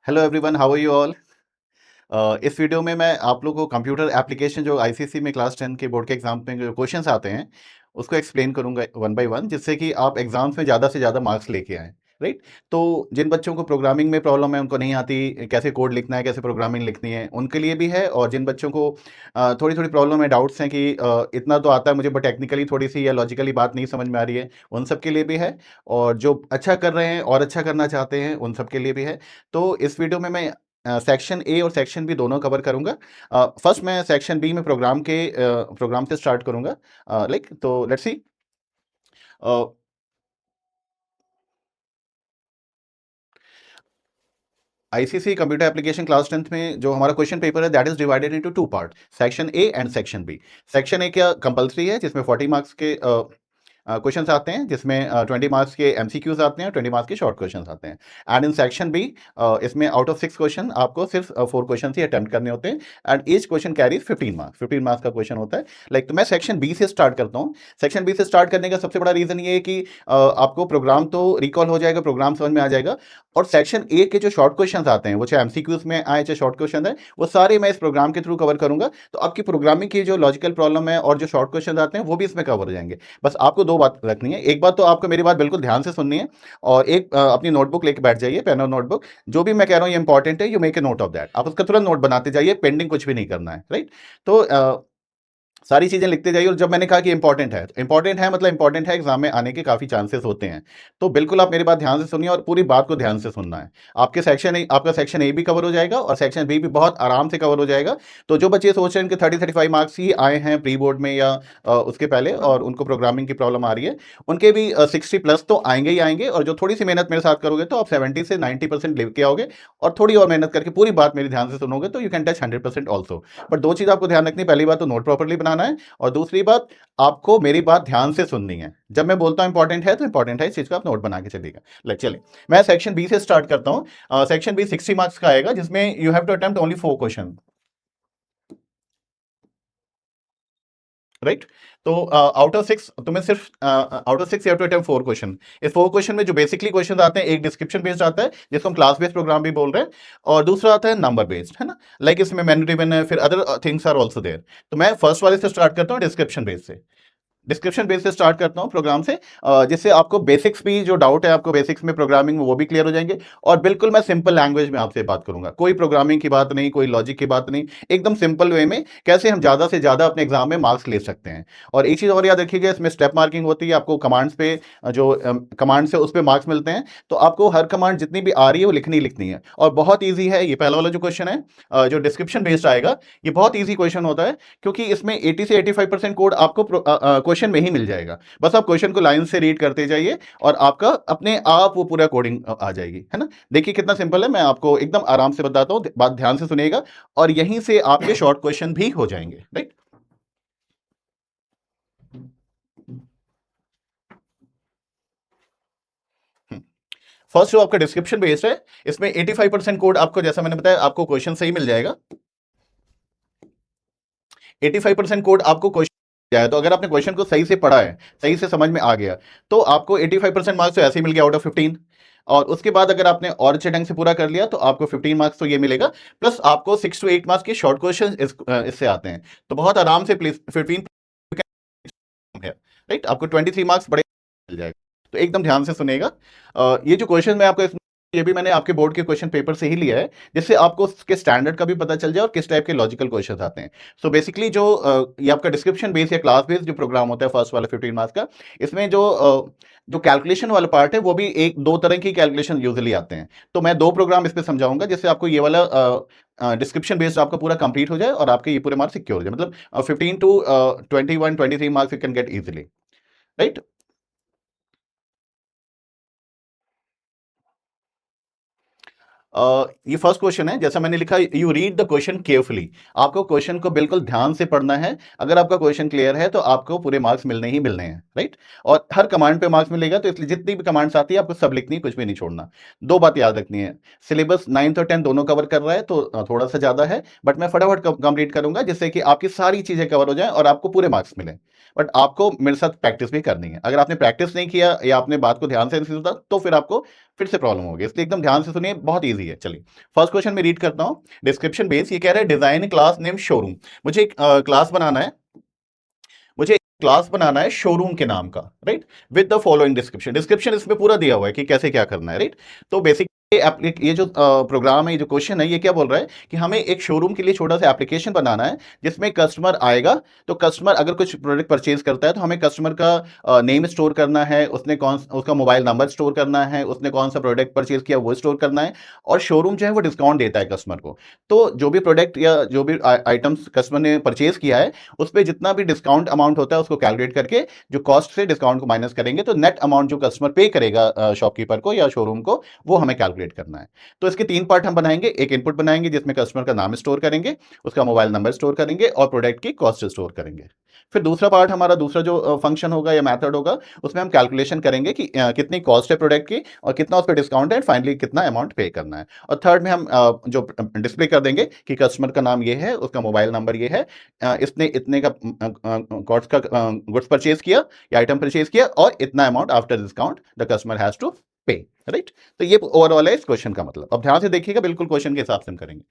Hello everyone, how are you all. इस video में मैं आप लोगों को कंप्यूटर एप्लीकेशन जो आईसीएसई में क्लास 10 के बोर्ड के एग्जाम में जो क्वेश्चंस आते हैं उसको एक्सप्लेन करूंगा वन बाय वन, जिससे कि आप एग्जाम्स में ज़्यादा से ज़्यादा मार्क्स लेके आएँ। राइट। तो जिन बच्चों को प्रोग्रामिंग में प्रॉब्लम है, उनको नहीं आती कैसे कोड लिखना है, कैसे प्रोग्रामिंग लिखनी है, उनके लिए भी है। और जिन बच्चों को थोड़ी थोड़ी प्रॉब्लम है, डाउट्स हैं कि इतना तो आता है मुझे बट टेक्निकली थोड़ी सी या लॉजिकली बात नहीं समझ में आ रही है, उन सब के लिए भी है। और जो अच्छा कर रहे हैं और अच्छा करना चाहते हैं, उन सब के लिए भी है। तो इस वीडियो में मैं सेक्शन ए और सेक्शन बी दोनों कवर करूंगा। फर्स्ट मैं सेक्शन बी में प्रोग्राम से स्टार्ट करूंगा। तो let's see. ICC computer application class 10th में जो हमारा क्वेश्चन पेपर है, that is divided into two part, section A and section B. Section A क्या कंपलसरी है, जिसमें 40 मार्क्स के क्वेश्चंस आते हैं, जिसमें 20 मार्क्स के एमसीक्यूज आते हैं, 20 मार्क्स के शॉर्ट क्वेश्चंस आते हैं। एंड इन सेक्शन बी, इसमें आउट ऑफ 6 क्वेश्चन आपको सिर्फ 4 क्वेश्चन ही अटेम्प्ट करने होते हैं। And each question carries 15 marks का क्वेश्चन होता है। तो मैं सेक्शन बी से स्टार्ट करता हूँ। सेक्शन बी से स्टार्ट करने का सबसे बड़ा रीजन ये है कि आपको प्रोग्राम तो रिकॉल हो जाएगा, प्रोग्राम समझ में आ जाएगा। और सेक्शन ए के जो शॉर्ट क्वेश्चन आते हैं, वो चाहे एमसीक्यूज में आए चाहे शॉर्ट क्वेश्चन है, वो सारे मैं इस प्रोग्राम के थ्रू कवर करूंगा। तो आपकी प्रोग्रामिंग की जो लॉजिकल प्रॉब्लम है और जो शॉर्ट क्वेश्चन आते हैं, वो भी इसमें कवर हो जाएंगे। बस आपको दो बात रखनी है। एक बात तो आपको मेरी बात बिल्कुल ध्यान से सुननी है, और एक अपनी नोटबुक लेके बैठ जाइए, पेन और नोटबुक। जो भी मैं कह रहा हूँ ये इंपॉर्टेंट है, you make a note of that. आप उसका तुरंत नोट बनाते जाइए, पेंडिंग कुछ भी नहीं करना है। राइट। तो सारी चीजें लिखते जाइए। और जब मैंने कहा कि इंपॉर्टेंट है, तो इंपॉर्टेंट है मतलब इंपॉर्टेंट है, एग्जाम में आने के काफी चांसेस होते हैं। तो बिल्कुल आप मेरी बात ध्यान से सुनिए और पूरी बात को ध्यान से सुनना है। आपका सेक्शन ए भी कवर हो जाएगा और सेक्शन बी भी बहुत आराम से कवर हो जाएगा। तो जो बच्चे सोच रहे हैं कि 30-35 मार्क्स ही आए हैं प्री बोर्ड में या उसके पहले, और उनको प्रोग्रामिंग की प्रॉब्लम आ रही है, उनके भी 60 प्लस तो आएंगे ही आएंगे। और जो थोड़ी सी मेहनत मेरे साथ करोगे तो आप 70 से 90% लेके आओगे। और थोड़ी और मेहनत करके पूरी बात मेरी ध्यान से सुनोगे तो you can touch 100% also. But दो चीज आपको ध्यान रखनी, पहली बात तो नोट प्रॉपरली बनाना है, और दूसरी बात आपको मेरी बात ध्यान से सुननी है। जब मैं बोलता हूं इंपॉर्टेंट है तो इंपॉर्टेंट है, इस चीज का आप नोट बना के चलिएगा। चलिए मैं सेक्शन बी से स्टार्ट करता हूं। सेक्शन बी 60 मार्क्स का आएगा, जिसमें you have to attempt only 4 question. Right. तो out of six you have to attempt 4 question. इस 4 क्वेश्चन में जो बेसिकली क्वेश्चन आते हैं, एक डिस्क्रिप्शन बेस्ड आता है जिसको हम क्लास बेस्ड प्रोग्राम भी बोल रहे हैं, और दूसरा आता है नंबर बेस्ड, है ना। इसमें मेनू ड्रिवन है, फिर other things are also there. तो मैं फर्स्ट वाले से स्टार्ट करता हूँ, डिस्क्रिप्शन बेस्ड से। डिस्क्रिप्शन बेस से स्टार्ट करता हूं प्रोग्राम से, जिससे आपको बेसिक्स भी, जो डाउट है आपको बेसिक्स में प्रोग्रामिंग में, वो भी क्लियर हो जाएंगे। और बिल्कुल मैं सिंपल लैंग्वेज में आपसे बात करूंगा, कोई प्रोग्रामिंग की बात नहीं, कोई लॉजिक की बात नहीं, एकदम सिंपल वे में कैसे हम ज्यादा से ज्यादा अपने एग्जाम में मार्क्स ले सकते हैं। और एक चीज और याद रखिएगा, इसमें स्टेप मार्किंग होती है। आपको कमांड्स पे जो कमांड्स है उस पर मार्क्स मिलते हैं। तो आपको हर कमांड जितनी भी आ रही है वो लिखनी है। और बहुत ईजी है। ये पहला वाला जो क्वेश्चन है, जो डिस्क्रिप्शन बेस्ड आएगा, ये बहुत ईजी क्वेश्चन होता है, क्योंकि इसमें 80 से 85% कोड आपको क्वेश्चन में ही मिल जाएगा। बस आप क्वेश्चन को लाइन से रीड करते जाइए और आपका अपने आप वो पूरा कोडिंग आ जाएगी, है ना। देखिए कितना सिंपल है, मैं आपको एकदम आराम से बताता हूं, बात ध्यान से सुनिएगा। और यहीं से आपके शॉर्ट क्वेश्चन भी हो जाएंगे। राइट। फर्स्ट जो आपका डिस्क्रिप्शन बेस्ड है, इसमें 85% कोड आपको, जैसा मैंने बताया, आपको क्वेश्चन से ही मिल जाएगा। 85% कोड आपको क्वेश्चन जाए। तो अगर आपने क्वेश्चन को सही से पढ़ा है, सही से समझ में आ गया, तो आपको 85% मार्क्स तो ऐसे ही मिल गया आउट ऑफ 15। और उसके बाद अगर आपने और अच्छे ढंग से पूरा कर लिया तो आपको 15 मार्क्स तो ये मिलेगा, प्लस आपको 6 to 8 मार्क्स के शॉर्ट क्वेश्चन इससे आते हैं। तो बहुत आराम से प्लीज 15 है। राइट। आपको 23 मार्क्स बड़े मिल जाएगा। तो एकदम ध्यान से सुनेगा। ये जो क्वेश्चन मैं आपको ये भी मैंने आपके बोर्ड के क्वेश्चन पेपर से ही लिया है, जिससे आपको उसके स्टैंडर्ड का भी पता चल जाए और किस टाइप के लॉजिकल क्वेश्चन आते हैं। सो बेसिकली जो ये आपका डिस्क्रिप्शन बेस या क्लास बेस जो प्रोग्राम होता है, फर्स्ट वाला 15 मार्क्स का, इसमें जो कैलकुलेशन वाला पार्ट है, वो भी एक दो तरह की कैलकुलेशन यूजुअली आते हैं। तो मैं दो प्रोग्राम इस पर समझाऊंगा, जिससे आपको ये वाला डिस्क्रिप्शन बेस्ड आपका पूरा कंप्लीट हो जाए और आपके ये पूरे मार्क्स सिक्योर हो जाए। मतलब 15 to 21, 23 marks you can get easily. Right. ये फर्स्ट क्वेश्चन है, जैसा मैंने लिखा, you read the question carefully. आपको क्वेश्चन को बिल्कुल ध्यान से पढ़ना है। अगर आपका क्वेश्चन क्लियर है तो आपको पूरे मार्क्स मिलने ही मिलने हैं। राइट। और हर कमांड पे मार्क्स मिलेगा, तो इसलिए जितनी भी कमांड्स आती है आपको सब लिखनी है, कुछ भी नहीं छोड़ना। दो बात याद रखनी है, सिलेबस 9th और 10th दोनों कवर कर रहा है, तो थोड़ा सा ज्यादा है, बट मैं फटाफट कंप्लीट करूंगा, जिससे कि आपकी सारी चीजें कवर हो जाएं और आपको पूरे मार्क्स मिले। बट आपको मेरे साथ प्रैक्टिस भी करनी है। अगर आपने प्रैक्टिस नहीं किया या आपने बात को ध्यान से नहीं सुना, तो फिर आपको फिर से प्रॉब्लम होगी, इसलिए एकदम ध्यान से सुनिए, बहुत ईजी है। चलिए फर्स्ट क्वेश्चन में रीड करता हूँ। डिस्क्रिप्शन बेस ये कह रहा है डिजाइन क्लास नेम शोरूम। मुझे एक क्लास बनाना है, मुझे क्लास बनाना है शोरूम के नाम का, right, with the following description. Description इसमें पूरा दिया हुआ है कि कैसे क्या करना है, राइट। तो बेसिक ये जो प्रोग्राम है, ये जो क्वेश्चन है, ये क्या बोल रहा है कि हमें एक शोरूम के लिए छोटा सा एप्लीकेशन बनाना है जिसमें कस्टमर आएगा, तो कस्टमर अगर कुछ प्रोडक्ट परचेज करता है तो हमें कस्टमर का नेम स्टोर करना है, उसने उसका मोबाइल नंबर स्टोर करना है, उसने कौन सा प्रोडक्ट परचेज किया वो स्टोर करना है, और शोरूम जो है वो डिस्काउंट देता है कस्टमर को। तो जो भी प्रोडक्ट या जो भी आइटम्स कस्टमर ने परचेज किया है उस पर जितना भी डिस्काउंट अमाउंट होता है उसको कैलकुलेट करके जो कॉस्ट से डिस्काउंट को माइनस करेंगे, तो नेट अमाउंट जो कस्टमर पे करेगा शॉपकीपर को या शोरूम को, वो हमें कैलकुलेट करना है। तो इसके 3 पार्ट हम बनाएंगे। एक इनपुट बनाएंगे जिसमें कस्टमर का नाम स्टोर करेंगे, उसका मोबाइल नंबर स्टोर करेंगे और प्रोडक्ट की कॉस्ट स्टोर करेंगे। फिर दूसरा पार्ट हमारा, दूसरा जो फंक्शन होगा या मेथड होगा, उसमें हम कैलकुलेशन करेंगे कि कितनी कॉस्ट है प्रोडक्ट की और कितना उस पर डिस्काउंट है, फाइनली कितना अमाउंट पे करना है। और थर्ड में हम जो डिस्प्ले कर देंगे कि कस्टमर का नाम ये है, उसका मोबाइल नंबर ये है, इसने इतने का कॉस्ट का गुड्स परचेज किया या आइटम परचेज किया, और इतना amount after discount the customer has to pay, right. तो ये ओवरऑल है इस क्वेश्चन का मतलब। अब ध्यान से देखिएगा, बिल्कुल क्वेश्चन के हिसाब से हम करेंगे।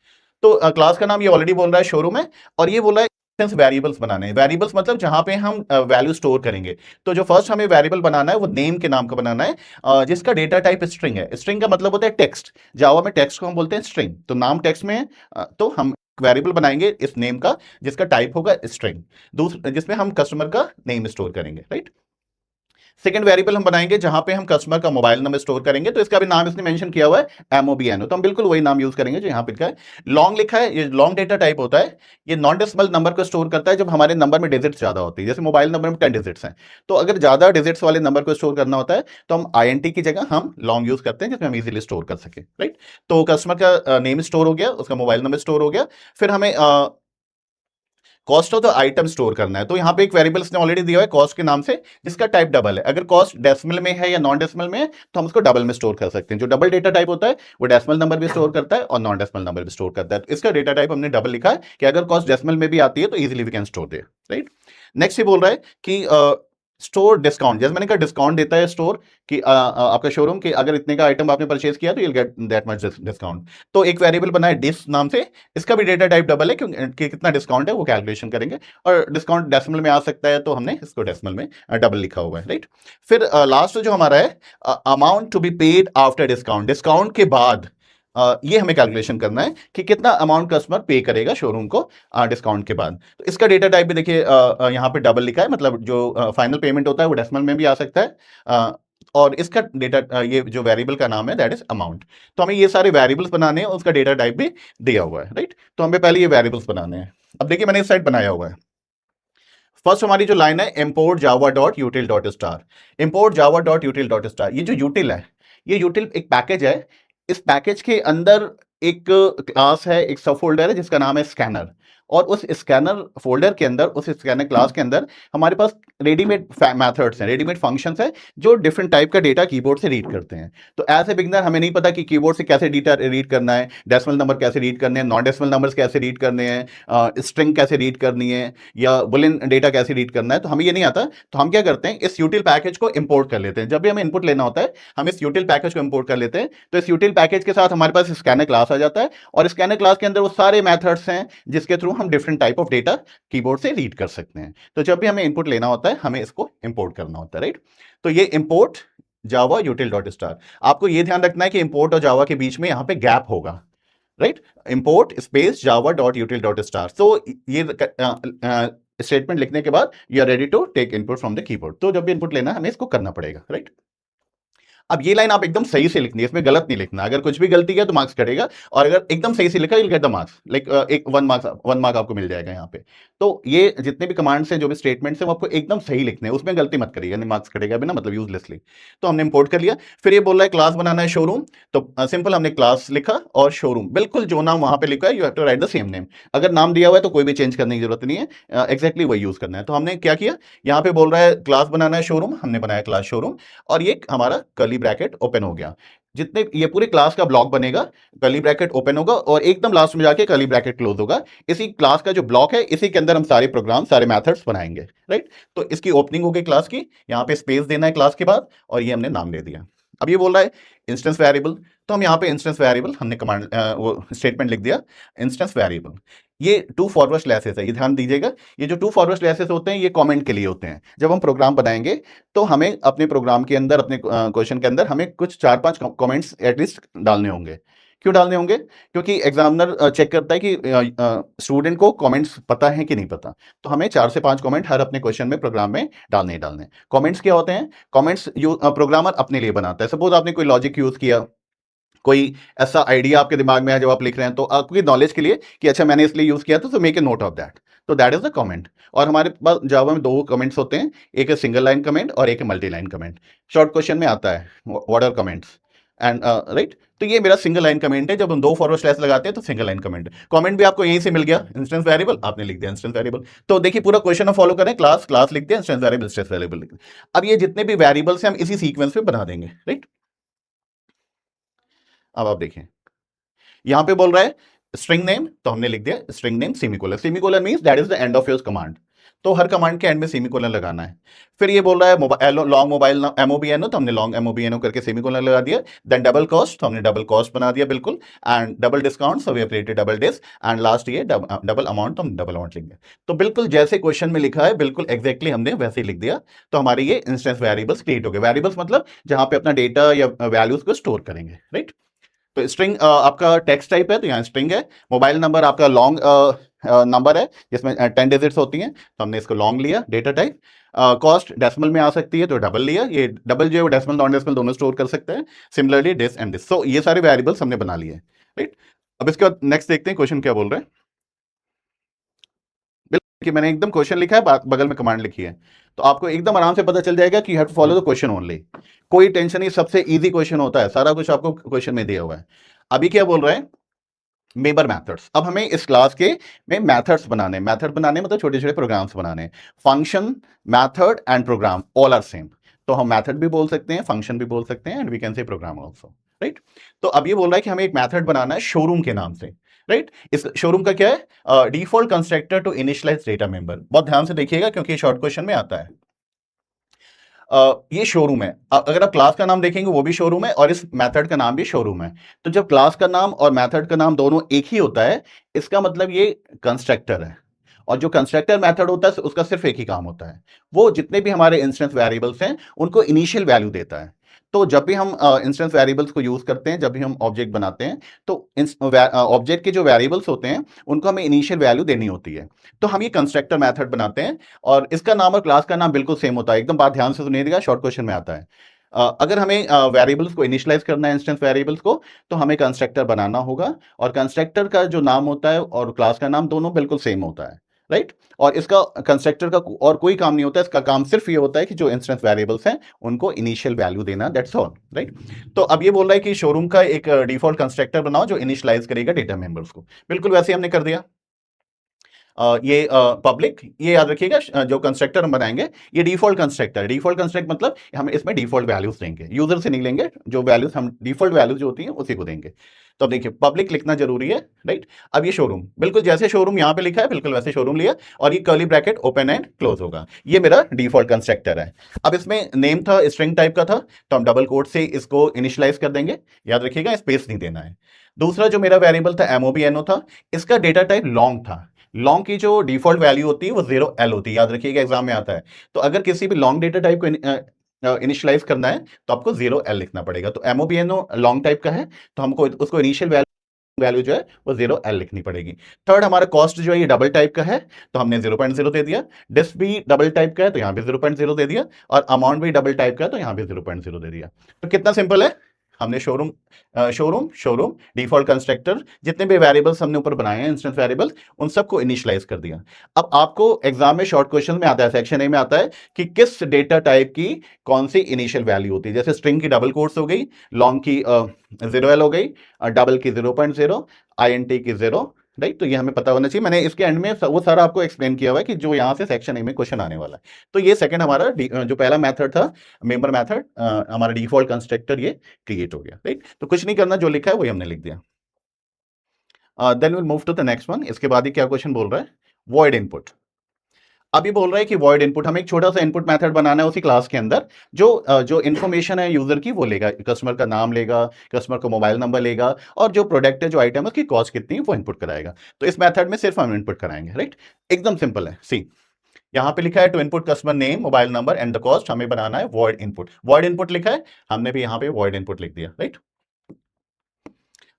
तो क्लास का नाम ये ऑलरेडी बोल रहा है शोरूम है, और ये बोल रहा है वेरिएबल्स बनाने हैं। वेरिएबल्स मतलब जहां पे हम वैल्यू स्टोर करेंगे। तो जो फर्स्ट हमें वेरिएबल बनाना है वो नेम के नाम का बनाना है, जिसका डेटा टाइप स्ट्रिंग है। स्ट्रिंग का मतलब होता है टेक्स्ट, जावा में टेक्स्ट को हम बोलते हैं स्ट्रिंग। तो नाम टेक्स्ट में है, तो हम वेरिएबल बनाएंगे इस नेम का जिसका टाइप होगा स्ट्रिंग, दूसरा जिसमें हम कस्टमर का नेम स्टोर करेंगे, राइट। सेकंड वेरिएबल हम बनाएंगे जहां पे हम कस्टमर का मोबाइल नंबर स्टोर करेंगे, तो इसका भी नाम इसने मेंशन किया हुआ है MOBNO, तो हम बिल्कुल वही नाम यूज करेंगे जो यहां पे लिखा है। लॉन्ग लिखा है, ये लॉन्ग डेटा टाइप होता है। ये नॉन डेसिमल नंबर को स्टोर करता है जब हमारे नंबर में डिजिट्स ज्यादा होती है। जैसे मोबाइल नंबर में 10 डिजिट्स हैं, तो अगर ज्यादा डिजिट्स वाले नंबर को स्टोर करना होता है तो हम INT की जगह हम लॉन्ग यूज करते हैं जिसमें हम इजीली स्टोर कर सके, राइट। तो कस्टमर का नेम स्टोर हो गया, उसका मोबाइल नंबर स्टोर हो गया। फिर हमें cost of the item store करना है। तो यहाँ पे एक वेरिएबल इसने ऑलरेडी दिया है कॉस्ट के नाम से, जिसका टाइप डबल है। अगर कॉस्ट डेसिमल में है या नॉन डेसिमल में है तो हम उसको डबल में स्टोर कर सकते हैं। जो डबल डेटा टाइप होता है वो डेसिमल नंबर भी स्टोर करता है और नॉन डेसिमल नंबर भी स्टोर करता है। तो इसका डेटा टाइप हमने डबल लिखा है कि अगर कॉस्ट डेसिमल में भी आती है तो easily we can store there, right. Next ये बोल रहा है कि स्टोर डिस्काउंट, जैसे मैंने कहा डिस्काउंट देता है स्टोर कि आपका शोरूम कि अगर इतने का आइटम आपने परचेज किया तो you will get that much discount. तो एक वेरिएबल बना है डिस नाम से, इसका भी डेटा टाइप डबल है क्योंकि कितना डिस्काउंट है वो कैलकुलेशन करेंगे, और डिस्काउंट डेसिमल में आ सकता है तो हमने इसको डेसिमल में डबल लिखा हुआ है, राइट। फिर लास्ट जो हमारा है amount to be paid after discount, discount के बाद ये हमें कैलकुलेशन करना है कि कितना अमाउंट कस्टमर पे करेगा शोरूम को डिस्काउंट के बाद। तो इसका डेटा टाइप भी देखिए यहाँ पे डबल लिखा है, मतलब जो फाइनल पेमेंट होता है वो डेसिमल में भी आ सकता है, और इसका डेटा ये जो वेरिएबल का नाम है दैट इज अमाउंट। तो हमें ये सारे वेरिएबल्स बनाने हैं, उसका डेटा टाइप भी दिया हुआ है, राइट। तो हमें पहले ये वेरिएबल्स बनाने हैं। अब देखिए मैंने इस साइड बनाया हुआ है। फर्स्ट हमारी जो लाइन है import java dot util dot star, import java dot util dot star, ये जो यूटिल है, ये यूटिल एक पैकेज है। इस पैकेज के अंदर एक क्लास है, एक सब फोल्डर है जिसका नाम है स्कैनर, और उस स्कैनर फोल्डर के अंदर, उस स्कैनर क्लास के अंदर हमारे पास रेडीमेड मेथड्स हैं, रेडीमेड फंक्शंस हैं जो डिफरेंट टाइप का डेटा कीबोर्ड से रीड करते हैं। तो एज ए बिगनर हमें नहीं पता कि कीबोर्ड से कैसे डेटा रीड करना है, डेसिमल नंबर कैसे रीड करने हैं, नॉन डेसिमल नंबर्स कैसे रीड करने हैं, स्ट्रिंग कैसे रीड करनी है, या बुलियन डेटा कैसे रीड करना है, तो हमें ये नहीं आता। तो हम क्या करते हैं, इस यूटिल पैकेज को इंपोर्ट कर लेते हैं। जब भी हमें इनपुट लेना होता है हम इस यूटिल पैकेज को इंपोर्ट कर लेते हैं। तो इस यूटिल पैकेज के साथ हमारे पास स्कैनर क्लास आ जाता है, और स्कैनर क्लास के अंदर वो सारे मेथड्स हैं जिसके थ्रू हम different type of data keyboard से रीड कर सकते हैं। तो जब भी हमें इनपुट लेना होता है हमें इसको इंपोर्ट करना होता है, राइट। तो ये इंपोर्ट जावा यूटिल डॉट स्टार, आपको ये ध्यान रखना है कि इंपोर्ट और जावा के बीच में यहां पे गैप होगा, right. Import space Java dot util dot star. तो ये स्टेटमेंट लिखने के बाद you are ready to take input from the keyboard. तो जब भी इनपुट लेना है हमें इसको करना पड़ेगा, राइट। अब ये लाइन आप एकदम सही से लिखनी है, इसमें गलत नहीं लिखना। अगर कुछ भी गलती किया तो मार्क्स कटेगा, और अगर एकदम सही से लिखा, you get the marks, like एक 1 मार्क आपको मिल जाएगा यहाँ पे। तो ये जितने भी कमांड्स हैं, जो भी स्टेटमेंट्स हैं, वो आपको एकदम सही लिखने हैं, उसमें गलती मत करिएगा, नहीं मार्क्स कटेगा भी ना, मतलब यूजलेसली। तो हमने इंपोर्ट कर लिया। फिर ये बोल रहा है क्लास बनाना है शोरूम, तो सिंपल हमने क्लास लिखा और शोरूम, बिल्कुल जो नाम वहां पे लिखा है you have to write the same name. अगर नाम दिया हुआ है तो कोई भी चेंज करने की जरूरत नहीं है, एक्जैक्टली वही यूज करना है। तो हमने क्या किया, यहाँ पे बोल रहा है क्लास बनाना है शोरूम, हमने बनाया क्लास शोरूम, और ये हमारा कर्ली ब्रैकेट ओपन हो गया। जितने ये पूरे क्लास का ब्लॉक बनेगा, कर्ली ब्रैकेट ओपन होगा और एकदम लास्ट में जाके कर्ली ब्रैकेट क्लोज होगा। इसी क्लास का जो ब्लॉक है, इसी के अंदर हम सारे प्रोग्राम, सारे मेथड्स बनाएंगे, राइट। तो इसकी ओपनिंग हो गई क्लास की, यहाँ पे स्पेस देना है क्लास के बाद, और ये हमने नाम दे दिया। अब ये बोल रहा है इंस्टेंस वेरिएबल, तो हम यहाँ पे इंस्टेंस वेरिएबल हमने कमांड वो स्टेटमेंट लिख दिया इंस्टेंस वेरिएबल। ये टू फॉरवर्ड स्लैशेस है, ये ध्यान दीजिएगा। ये जो टू फॉरवर्ड स्लैशेस होते हैं ये कमेंट के लिए होते हैं। जब हम प्रोग्राम बनाएंगे तो हमें अपने प्रोग्राम के अंदर, अपने क्वेश्चन के अंदर हमें कुछ 4-5 कमेंट्स एटलीस्ट डालने होंगे। क्यों डालने होंगे? क्योंकि एग्जामिनर चेक करता है कि स्टूडेंट को कमेंट्स पता है कि नहीं पता। तो हमें 4 से 5 कमेंट हर अपने क्वेश्चन में, प्रोग्राम में डालने ही डालने हैं। कमेंट्स क्या होते हैं? कमेंट्स प्रोग्रामर अपने लिए बनाता है। सपोज आपने कोई लॉजिक यूज किया, कोई ऐसा आइडिया आपके दिमाग में है जब आप लिख रहे हैं, तो आपकी नॉलेज के लिए कि अच्छा मैंने इसलिए यूज किया था, तो make a note of that. तो दैट इज द कमेंट। और हमारे पास जावा में 2 कमेंट्स होते हैं, एक है सिंगल लाइन कमेंट और एक है multi line comment. Short question में आता है what are comments and right. तो ये मेरा सिंगल लाइन कमेंट है। जब हम 2 फॉरवर्ड स्लैश लगाते हैं तो सिंगल लाइन कमेंट। कमेंट भी आपको यहीं से मिल गया, इंस्टेंस वेरिएबल आपने लिख दिया इंस्टेंस वेरिएबल। तो देखिए पूरा क्वेश्चन हम फॉलो करें, क्लास क्लास लिख दिया, इंस्टेंस वेरिएबल इंस्टेंस वेरिएबल लिख दिया। अब ये जितने भी वेरिएबल्स हैं हम इसी सीक्वेंस में बना देंगे, राइट। अब आप देखें यहां पे बोल रहा है स्ट्रिंग नेम, तो हमने लिख दिया string name semicolon. Semicolon means that is the end of your command. तो हर कमांड के एंड में सेमीकोलन लगाना है। फिर ये बोल रहा है लॉन्ग मोबाइल एमओबीएनओ, तो हमने लॉन्ग एमओबीएनओ करके सेमीकोलन लगा दिया। देन डबल कॉस्ट, तो हमने डबल कॉस्ट बना दिया बिल्कुल। And double discount, so we have created double dis. And last ये डबल अमाउंट, तो हम डबल अमाउंट लिखेंगे। तो बिल्कुल जैसे क्वेश्चन में लिखा है बिल्कुल एग्जैक्टली हमने वैसे ही लिख दिया। तो हमारे ये इंस्टेंस वेरिएबल्स क्रिएट हो गए। वेरिएबल्स मतलब जहां पे अपना डेटा या वैल्यूज को स्टोर करेंगे, राइट। तो स्ट्रिंग आपका टेक्स्ट टाइप है, तो यहाँ स्ट्रिंग है। मोबाइल नंबर आपका लॉन्ग नंबर है जिसमें 10 डिजिट्स होती हैं, तो हमने इसको लॉन्ग लिया डेटा टाइप। कॉस्ट डेसिमल में आ सकती है तो डबल लिया। ये डबल जो है डेसिमल नॉन डेसिमल दोनों स्टोर कर सकते हैं। Similarly this and this. So ये सारे वेरिएबल्स हमने बना लिए, राइट। अब इसके बाद नेक्स्ट देखते हैं क्वेश्चन क्या बोल रहे हैं। कि मैंने एकदम क्वेश्चन लिखा है, बगल में कमांड लिखी है, तो आपको एकदम आराम से पता चल जाएगा कि you have to follow the question only. कोई टेंशन नहीं, सबसे इजी क्वेश्चन होता है, सारा कुछ आपको क्वेश्चन में दिया हुआ है। अभी क्या बोल रहे हैं? Member methods. अब हमें इस क्लास के में मेथड्स बनाने, मेथड बनाने मतलब छोटे छोटे प्रोग्राम्स बनाने। Function, method and program all are same. तो हम मेथड भी बोल सकते हैं, फंक्शन भी बोल सकते हैं, and we can say program also, right. तो अब ये बोल रहा है कि हमें एक मेथड बनाना है शोरूम के नाम से, राइट। इस शोरूम का क्या है? Default constructor to initialise data member. बहुत ध्यान से देखिएगा क्योंकि ये शॉर्ट क्वेश्चन में आता है। ये शोरूम है। अगर आप क्लास का नाम देखेंगे वो भी शोरूम है और इस मेथड का नाम भी शोरूम है। तो जब क्लास का नाम और मेथड का नाम दोनों एक ही होता है, इसका मतलब ये कंस्ट्रक्टर है। और जो कंस्ट्रक्टर मेथड होता है उसका सिर्फ एक ही काम होता है, वो जितने भी हमारे इंस्टेंस वेरिएबल्स हैं उनको इनिशियल वैल्यू देता है। तो जब भी हम इंस्टेंस वेरिएबल्स को यूज करते हैं, जब भी हम ऑब्जेक्ट बनाते हैं, तो ऑब्जेक्ट के जो वेरिएबल्स होते हैं उनको हमें इनिशियल वैल्यू देनी होती है। तो हम ये कंस्ट्रक्टर मेथड बनाते हैं और इसका नाम और क्लास का नाम बिल्कुल सेम होता है। एकदम बात ध्यान से सुनिएगा, शॉर्ट क्वेश्चन में आता है। अगर हमें वेरिएबल्स को इनिशियलाइज करना है, इंस्टेंस वेरिएबल्स को, तो हमें कंस्ट्रक्टर बनाना होगा। और कंस्ट्रक्टर का जो नाम होता है और क्लास का नाम दोनों बिल्कुल सेम होता है, राइट। और इसका कंस्ट्रक्टर का और कोई काम नहीं होता है, इसका काम सिर्फ ये होता है कि जो इंस्टेंस वेरिएबल्स हैं उनको इनिशियल वैल्यू देना, दैट्स ऑल, राइट। तो अब ये बोल रहा है कि शोरूम का एक डिफॉल्ट कंस्ट्रक्टर बनाओ जो इनिशियलाइज करेगा डेटा मेंबर्स को। बिल्कुल वैसे हमने कर दिया। ये पब्लिक, ये याद रखिएगा, जो कंस्ट्रक्टर हम बनाएंगे ये डिफॉल्ट कंस्ट्रक्टर। डिफॉल्ट कंस्ट्रक्ट मतलब हम इसमें डिफॉल्ट वैल्यूज देंगे, यूजर से नहीं लेंगे। जो वैल्यूज हम डिफॉल्ट वैल्यूज जो होती हैं उसी को देंगे। तो अब देखिए पब्लिक लिखना जरूरी है, राइट। अब ये शोरूम, बिल्कुल जैसे शोरूम यहाँ पे लिखा है बिल्कुल वैसे शोरूम लिया। और ये curly bracket open and close होगा। ये मेरा डिफॉल्ट कंस्ट्रक्टर है। अब इसमें नेम था, स्ट्रिंग टाइप का था, तो हम डबल कोट से इसको इनिशियलाइज कर देंगे। याद रखिएगा स्पेस नहीं देना है। दूसरा जो मेरा वेरिएबल था एमओबीएनओ था, इसका डेटा टाइप लॉन्ग था। लॉन्ग की जो डिफॉल्ट वैल्यू होती है वो 0L होती है, याद रखिएगा एग्जाम में आता है। तो अगर किसी भी लॉन्ग डेटा टाइप को इनिशियलाइज करना है तो आपको 0L लिखना पड़ेगा। तो एमओबीएनओ लॉन्ग टाइप का है, तो हमको उसको इनिशियल वैल्यू जो है वो 0L लिखनी पड़ेगी। थर्ड हमारा कॉस्ट जो है ये डबल टाइप का है, तो हमने 0.0 दे दिया। डिस भी डबल टाइप का है तो यहाँ पे 0.0 दे दिया। और अमाउंट भी डबल टाइप का है तो यहाँ पे 0.0 दे दिया। तो कितना सिंपल है। हमने showroom showroom showroom default constructor, जितने भी वेरिएबल्स हमने ऊपर बनाए हैं इंस्टेंस वेरिएबल्स, उन सबको इनिशियलाइज कर दिया। अब आपको एग्जाम में शॉर्ट क्वेश्चन में आता है, सेक्शन ए में आता है कि किस डेटा टाइप की कौन सी इनिशियल वैल्यू होती है। जैसे स्ट्रिंग की डबल कोट्स हो गई, लॉन्ग की 0L हो गई, डबल की 0.0, INT की 0, राइट। तो ये हमें पता होना चाहिए। मैंने इसके एंड में वो सारा आपको एक्सप्लेन किया हुआ है कि जो यहाँ से सेक्शन ए में क्वेश्चन आने वाला है। तो ये सेकंड हमारा जो पहला मेथड था मेंबर मेथड, हमारा डिफॉल्ट कंस्ट्रक्टर ये क्रिएट हो गया, राइट। तो कुछ नहीं करना, जो लिखा है वही हमने लिख दिया। Then will move to the next one. इसके बाद ही क्या क्वेश्चन बोल रहा है? Void input. अभी बोल रहा है कि वॉइड इनपुट, हमें एक छोटा सा इनपुट मेथड बनाना है उसी क्लास के अंदर, जो इन्फॉर्मेशन है यूजर की वो लेगा, कस्टमर का नाम लेगा, कस्टमर का मोबाइल नंबर लेगा, और जो प्रोडक्ट है, जो आइटम है, उसकी कॉस्ट कितनी है वो इनपुट कराएगा। तो इस मेथड में सिर्फ हम इनपुट कराएंगे, राइट। एकदम सिंपल है। सी, यहाँ पे लिखा है to input customer name, mobile number and the cost, हमें बनाना है वॉइड इनपुट। वॉइड इनपुट लिखा है, हमने भी यहाँ पे वॉइड इनपुट लिख दिया, राइट।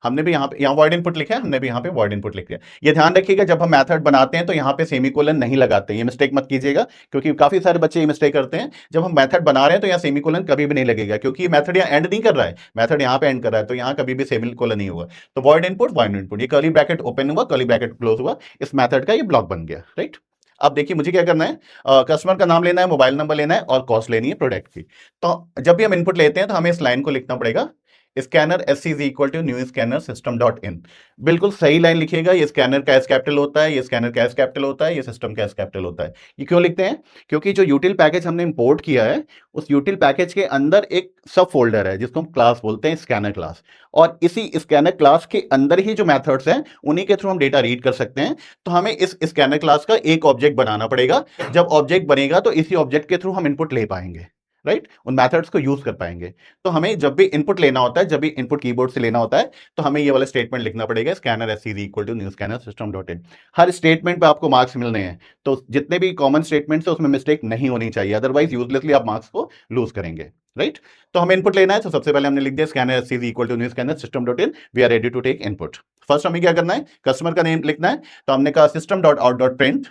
हमने भी यहाँ वॉइड इनपुट लिखा है, हमने भी यहाँ पे वॉइड इनपुट लिख दिया। ये ध्यान रखिएगा जब हम मेथड बनाते हैं तो यहाँ पे सेमीकोलन नहीं लगाते हैं, ये मिस्टेक मत कीजिएगा, क्योंकि काफी सारे बच्चे ये मिस्टेक करते हैं। जब हम मेथड बना रहे हैं तो यहाँ सेमीकोलन कभी भी नहीं लगेगा, क्योंकि ये मेथड यहाँ एंड नहीं कर रहा है, मेथड यहाँ पे एंड कर रहा है, तो यहाँ कभी भी सेमीकोलन नहीं होगा। तो वॉइड इनपुट, ये कर्ली ब्रैकेट ओपन हुआ, कर्ली ब्रैकेट क्लोज हुआ, इस मेथड का ये ब्लॉक बन गया, राइट। अब देखिए मुझे क्या करना है, कस्टमर का नाम लेना है, मोबाइल नंबर लेना है, और कॉस्ट लेनी है प्रोडक्ट की। तो जब भी हम इनपुट लेते हैं तो हमें इस लाइन को लिखना पड़ेगा, scanner SC is equal to new scanner system dot in. बिल्कुल सही लाइन लिखिएगा, ये स्कैनर का एस कैपिटल होता है, ये स्कैनर का एस कैपिटल होता है, ये सिस्टम का एस कैपिटल होता है। ये क्यों लिखते हैं? क्योंकि जो यूटिल पैकेज हमने इंपोर्ट किया है, उस यूटिल पैकेज के अंदर एक सब फोल्डर है जिसको हम क्लास बोलते हैं, स्कैनर क्लास। और इसी स्कैनर क्लास के अंदर ही जो मेथड्स हैं उन्हीं के थ्रू हम डेटा रीड कर सकते हैं। तो हमें इस स्कैनर क्लास का एक ऑब्जेक्ट बनाना पड़ेगा। जब ऑब्जेक्ट बनेगा तो इसी ऑब्जेक्ट के थ्रू हम इनपुट ले पाएंगे, राइट, उन मेथड्स को यूज कर पाएंगे। तो हमें जब भी इनपुट लेना होता है, जब भी इनपुट कीबोर्ड से लेना होता है, तो हमें ये वाला स्टेटमेंट लिखना पड़ेगा, scanner SC is equal to new scanner system dot in. हर स्टेटमेंट पे आपको मार्क्स मिलने हैं, तो जितने भी कॉमन स्टेटमेंट्स है उसमें मिस्टेक नहीं होनी चाहिए, अदरवाइज यूजलेसली आप मार्क्स को लूज करेंगे, राइट। तो हमें इनपुट लेना है, तो सबसे पहले हमने लिख दिया scanner SC is equal to new scanner system dot in, we are ready to take input. First हमें क्या करना है, कस्टमर का नेम लिखना है, तो हमने कहा system dot out dot print,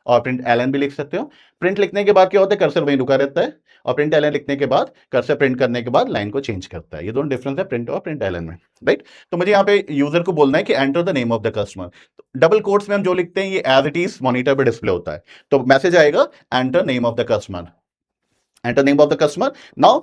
और प्रिंट एलन भी लिख सकते हो। प्रिंट लिखने के बाद क्या होता है, कर्सर वहीं रुका रहता है, और प्रिंट एलन लिखने के बाद कर्सर प्रिंट करने के बाद लाइन को चेंज करता है। ये दोनों डिफरेंस है प्रिंट और प्रिंट एलन में, राइट। तो मुझे यहाँ पे यूजर को बोलना है कि enter the name of the customer. Double quotes में हम जो लिखते हैं ये एज इट इज मॉनिटर पे डिस्प्ले होता है, तो मैसेज आएगा enter name of the customer, enter name of the customer. Now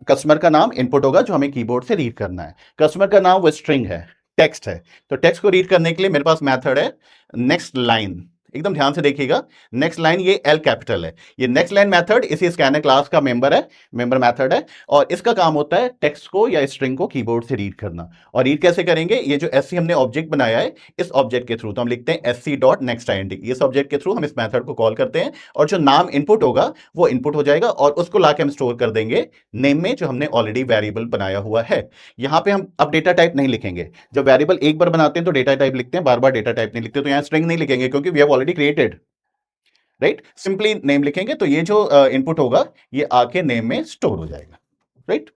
customer का नाम इनपुट होगा जो हमें कीबोर्ड से रीड करना है। कस्टमर का नाम वो स्ट्रिंग है, टेक्स्ट है, तो टेक्स्ट को रीड करने के लिए मेरे पास मेथड है नेक्स्ट लाइन। एकदम ध्यान से देखिएगा, नेक्स्ट लाइन ये एल कैपिटल है, ये नेक्स्ट लाइन मेथड इसी स्कैनर क्लास का मेंबर है, मेंबर मेथड है, और इसका काम होता है टेक्स्ट को या स्ट्रिंग को कीबोर्ड से रीड करना। और रीड कैसे करेंगे, ये जो SC हमने ऑब्जेक्ट बनाया है, इस ऑब्जेक्ट के थ्रू, तो हम लिखते हैं SC डॉट नेक्स्ट INT, इस ऑब्जेक्ट के थ्रू हम इस मेथड को कॉल करते हैं, और जो नाम इनपुट होगा वो इनपुट हो जाएगा, और उसको लाके हम स्टोर कर देंगे नेम में, जो हमने ऑलरेडी वेरिएबल बनाया हुआ है। यहां पे हम अब डेटा टाइप नहीं लिखेंगे, जब वेरिएबल एक बार बनाते हैं तो डेटा टाइप लिखते हैं, बार बार डेटा टाइप नहीं लिखते, तो यहां स्ट्रिंग नहीं लिखेंगे क्योंकि we have already created, right. Simply name लिखेंगे, तो ये जो इनपुट होगा ये आके नेम में स्टोर हो जाएगा, राइट।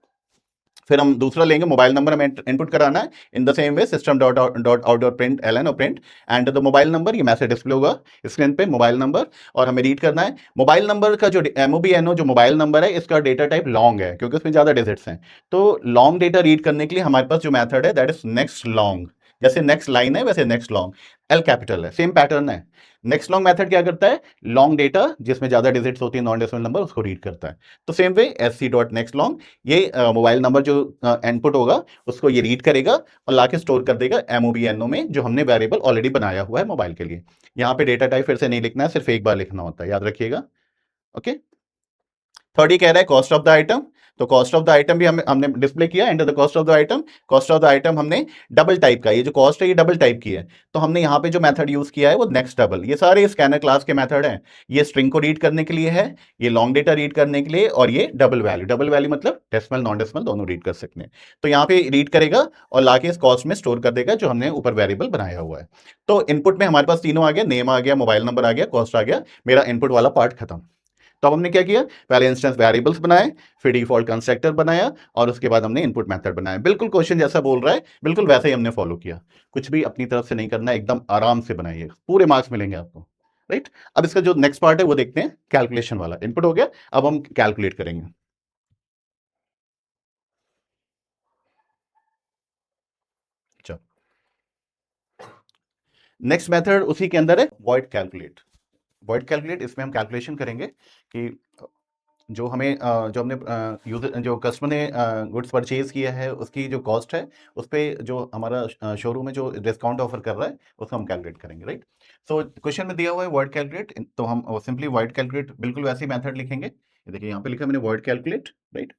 फिर हम दूसरा लेंगे, मोबाइल नंबर हमें इनपुट कराना है, in the same way system dot out dot print ln और print and the mobile number, ये मैसेज डिस्प्ले होगा स्क्रीन पे, मोबाइल नंबर, और हमें रीड करना है मोबाइल नंबर का जो MOBNO जो मोबाइल नंबर है, इसका डेटा टाइप लॉन्ग है क्योंकि उसमें ज्यादा डिजिट्स हैं। तो लॉन्ग डेटा रीड करने के लिए हमारे पास जो मैथड है दैट इज नेक्स्ट लॉन्ग, जैसे नेक्स्ट लाइन है वैसे नेक्स्ट लॉन्ग, एल कैपिटल है, सेम पैटर्न है। नेक्स्ट लॉन्ग मेथड क्या करता है, लॉन्ग डेटा जिसमें ज्यादा डिजिट्स होती है, नॉन डेसिमल नंबर, उसको रीड करता है। तो same way SC dot next long, ये मोबाइल नंबर जो इनपुट होगा उसको ये रीड करेगा और लाके स्टोर कर देगा MOBNO में, जो हमने वेरिएबल ऑलरेडी बनाया हुआ है मोबाइल के लिए। यहाँ पे डेटा टाइप फिर से नहीं लिखना है, सिर्फ एक बार लिखना होता है, याद रखिएगा, ओके। थर्ड ही कह रहा है कॉस्ट ऑफ द आइटम, तो कॉस्ट ऑफ द आइटम भी हमने डिस्प्ले किया, enter the cost of the item. Cost of the item हमने डबल टाइप का, ये जो कॉस्ट है ये डबल टाइप की है, तो हमने यहाँ पे जो मेथड यूज किया है वो नेक्स्ट डबल। ये सारे स्कैनर क्लास के मेथड हैं, ये स्ट्रिंग को रीड करने के लिए है, ये लॉन्ग डेटा रीड करने के लिए, और ये डबल वैल्यू, डबल वैल्यू मतलब डेसिमल नॉन डेसिमल दोनों रीड कर सकते हैं। तो यहाँ पे रीड करेगा और लाके इस कॉस्ट में स्टोर कर देगा जो हमने ऊपर वेरिएबल बनाया हुआ है। तो इनपुट में हमारे पास तीनों आ गया, नेम आ गया, मोबाइल नंबर आ गया, कॉस्ट आ गया, मेरा इनपुट वाला पार्ट खत्म। तो हमने क्या किया, पहले इंस्टेंस वेरिएबल्स बनाए, फिर डिफॉल्ट कंस्ट्रक्टर बनाया, और उसके बाद हमने इनपुट मेथड बनाया। बिल्कुल क्वेश्चन जैसा बोल रहा है, बिल्कुल वैसे ही हमने फॉलो किया, कुछ भी अपनी तरफ से नहीं करना, एकदम आराम से बनाइए, पूरे मार्क्स मिलेंगे आपको, राइट। अब इसका जो नेक्स्ट पार्ट है वो देखते हैं, कैलकुलेशन वाला। इनपुट हो गया, अब हम कैलकुलेट करेंगे। चलो, नेक्स्ट मेथड उसी के अंदर है, वॉइड कैलकुलेट। वॉइड कैलकुलेट, इसमें हम कैलकुलेशन करेंगे कि जो हमें जो हमने यूजर जो कस्टमर ने गुड्स परचेज किया है उसकी जो कॉस्ट है, उस पर जो हमारा शोरूम में जो डिस्काउंट ऑफर कर रहा है उसको हम कैलकुलेट करेंगे, राइट। सो क्वेश्चन में दिया हुआ है वर्ड कैलकुलेट, तो हम सिंपली वर्ड कैलकुलेट बिल्कुल वैसे ही मेथड लिखेंगे। ये देखिए यहाँ पे लिखा है मैंने वर्ड कैलकुलेट, राइट।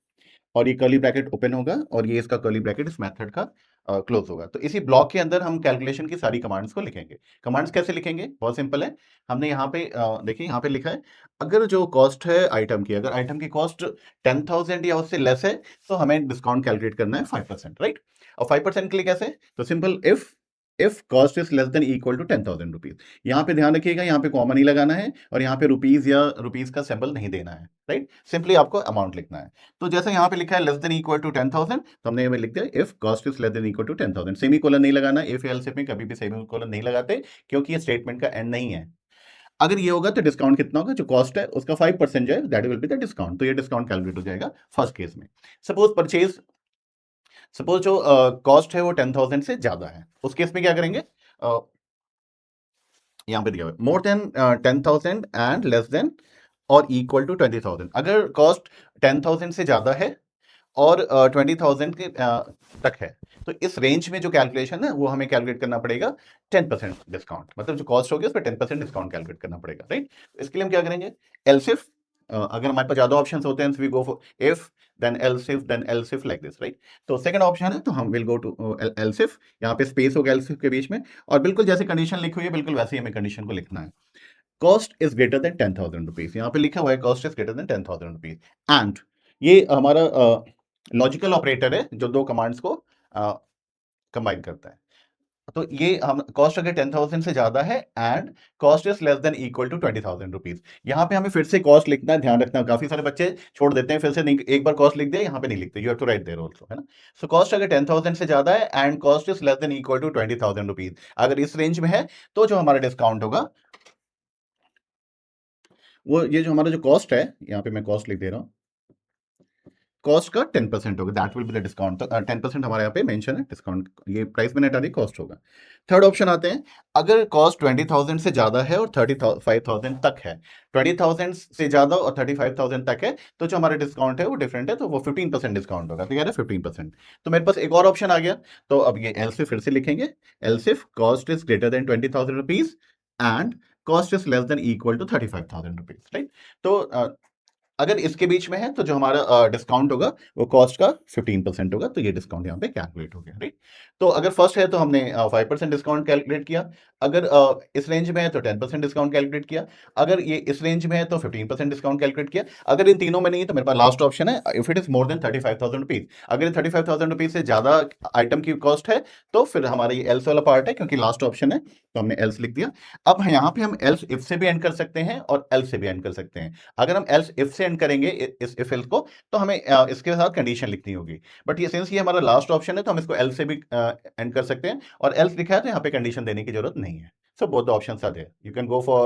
और ये कर्ली ब्रैकेट ओपन होगा और ये इसका कर्ली ब्रैकेट इस मेथड का क्लोज होगा। तो इसी ब्लॉक के अंदर हम कैलकुलेशन की सारी कमांड्स को लिखेंगे। कमांड्स कैसे लिखेंगे? बहुत सिंपल है। हमने यहाँ पे देखिए यहाँ पे लिखा है, अगर जो कॉस्ट है आइटम की, अगर आइटम की कॉस्ट 10,000 या उससे लेस है तो हमें डिस्काउंट कैलकुलेट करना है 5%, राइट? और 5% के लिए कैसे? तो simple, if cost is less than equal to 10,000 rupees. यहाँ पे ध्यान रखिएगा, यहाँ पे कॉमा नहीं लगाना है और यहाँ पे रुपीज या रुपीज का सिंबल नहीं देना है, राइट? सिंपली आपको अमाउंट लिखना है। तो जैसे यहाँ पे लिखा है लेस देन इक्वल टू 10,000, तो हमने ये लिख दिया if cost is less than equal to 10,000। Semicolon नहीं लगाना, इफ एल्स इफ में कभी भी सेमी कोलन नहीं लगाते, क्योंकि ये स्टेटमेंट का एंड नहीं है। अगर ये होगा तो डिस्काउंट कितना होगा? जो कॉस्ट है उसका 5% जो है that will be the discount. तो ये डिस्काउंट कैलकुलेट हो जाएगा फर्स्ट केस में। सपोज जो कॉस्ट है वो 10,000 से ज्यादा है, उस केस में क्या करेंगे? यहाँ पे दिया हुआ more than 10,000 and less than और इक्वल टू 20,000। अगर कॉस्ट 10,000 से ज्यादा है और 20,000 के तक है, तो इस रेंज में जो कैलकुलेशन है वो हमें कैलकुलेट करना पड़ेगा 10% डिस्काउंट, मतलब जो कॉस्ट होगी उस पर 10% डिस्काउंट कैलकुलेट करना पड़ेगा, राइट? इसके लिए हम क्या करेंगे? एल्स इफ, अगर हमारे पास ज्यादा ऑप्शंस होते हैं we go for if then else if like this, right? तो सेकंड ऑप्शन है तो हम will go to else if, यहाँ पे स्पेस होगा एल्स इफ के बीच में, और बिल्कुल जैसे कंडीशन लिखी हुई है बिल्कुल वैसे ही हमें कंडीशन को लिखना है। Cost is greater then 10,000 rupees, यहाँ पे लिखा हुआ है cost is greater then 10,000 rupees and ये हमारा लॉजिकल ऑपरेटर है जो दो कमांड्स को कंबाइन करता है। तो ये हम कॉस्ट अगर 10,000 से ज्यादा है and cost is less than equal to 20,000 rupees, यहाँ पे हमें फिर से कॉस्ट लिखना है। ध्यान रखना, काफी सारे बच्चे छोड़ देते हैं, फिर से नहीं, एक बार कॉस्ट लिख दिया यहाँ पे नहीं लिखते, you have to write there also, है ना? सो कॉस्ट अगर 10,000 से ज्यादा है and cost is less than equal to 20,000 rupees, अगर इस रेंज में है तो जो हमारा डिस्काउंट होगा वो, ये जो हमारा जो कॉस्ट है, यहाँ पे मैं कॉस्ट लिख दे रहा हूँ, कॉस्ट का 10% होगा, that will be the discount. तो 10% हमारे यहाँ पे मेंशन है डिस्काउंट, ये प्राइस में नेट आ रही कॉस्ट होगा। थर्ड ऑप्शन आते हैं, अगर कॉस्ट 20,000 से ज्यादा है और 35,000 तक है, 20,000 से ज्यादा और 35,000 तक है, तो जो हमारा डिस्काउंट है वो डिफरेंट है, तो वो 15% डिस्काउंट होगा। तो कह रहे हैं 15%। तो मेरे पास एक और ऑप्शन आ गया, तो अब ये एल्स इफ फिर से लिखेंगे, else if cost is greater than 20,000 rupees and cost is less than equal to 35,000 rupees, right? तो अगर इसके बीच में है तो जो हमारा डिस्काउंट होगा वो कॉस्ट का 15% होगा, तो ये डिस्काउंट यहाँ पे कैलकुलेट हो गया, राइट? तो अगर फर्स्ट है तो हमने 5% डिस्काउंट कैलकुलेट किया, अगर इस रेंज में है तो 10% डिस्काउंट कैलकुलेट किया, अगर ये इस रेंज में है तो 15% डिस्काउंट कैलकुलेट किया, अगर इन तीनों में नहीं है तो मेरे पास लास्ट ऑप्शन है, if it is more than 35,000 rupees. अगर 35,000 रुपीज से ज्यादा आइटम की कॉस्ट है तो फिर हमारा ये एल्स वाला पार्ट है, क्योंकि लास्ट ऑप्शन है तो हमने एल्स लिख दिया। अब यहाँ पे हम एल्स इफ से भी एंड कर सकते हैं और एल्स से भी एंड कर सकते हैं। अगर हम एल्स इफ से एंड करेंगे इस इफ एल्स को, तो हमें इसके साथ कंडीशन लिखनी होगी, बट ये सिंस ये हमारा लास्ट ऑप्शन है तो हम इसको एल्स से भी एंड कर सकते हैं, और एल्स लिखा है तो यहाँ पे कंडीशन देने की जरूरत नहीं है। So both the options are there. You can go for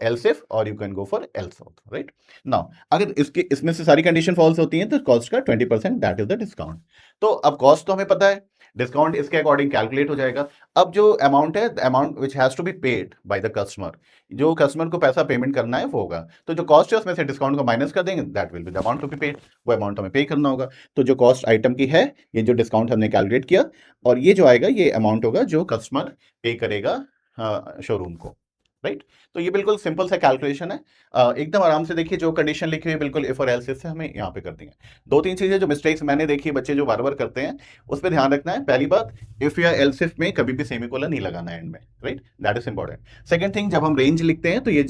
else if or you can go for else also, right? Now, अगर इसमें से सारी कंडीशन फॉल्स होती हैं तो कॉस्ट का 20% दैट इज द डिस्काउंट। तो अब कॉस्ट तो हमें पता है, डिस्काउंट इसके अकॉर्डिंग कैलकुलेट हो जाएगा। अब जो अमाउंट है, amount which has to be paid by the customer, जो कस्टमर को पैसा पेमेंट करना है वो होगा, तो जो कॉस्ट है उसमें से डिस्काउंट को माइनस कर देंगे, that will be the amount to be paid, वो अमाउंट हमें पे करना होगा। तो जो कॉस्ट आइटम की है, ये जो डिस्काउंट हमने कैलकुलेट किया, और ये जो आएगा ये अमाउंट होगा जो कस्टमर पे करेगा शोरूम को, राइट? तो ये बिल्कुल सिंपल सा कैलकुलेशन है, एकदम आराम से देखिए, जो कंडीशन लिखी हुई है बिल्कुल इफ और एल्स से हमें यहाँ पे कर दी है। दो तीन चीजें जो मिस्टेक्स मैंने देखी है बच्चे जो बार बार करते हैं, उस पर ध्यान रखना है। पहली बात, इफ या एल्स इफ में कभी भी सेमीकोलन नहीं लगाना है एंड में, right? That is important. Second thing, जब हम रेंज लिखते हैं तो ये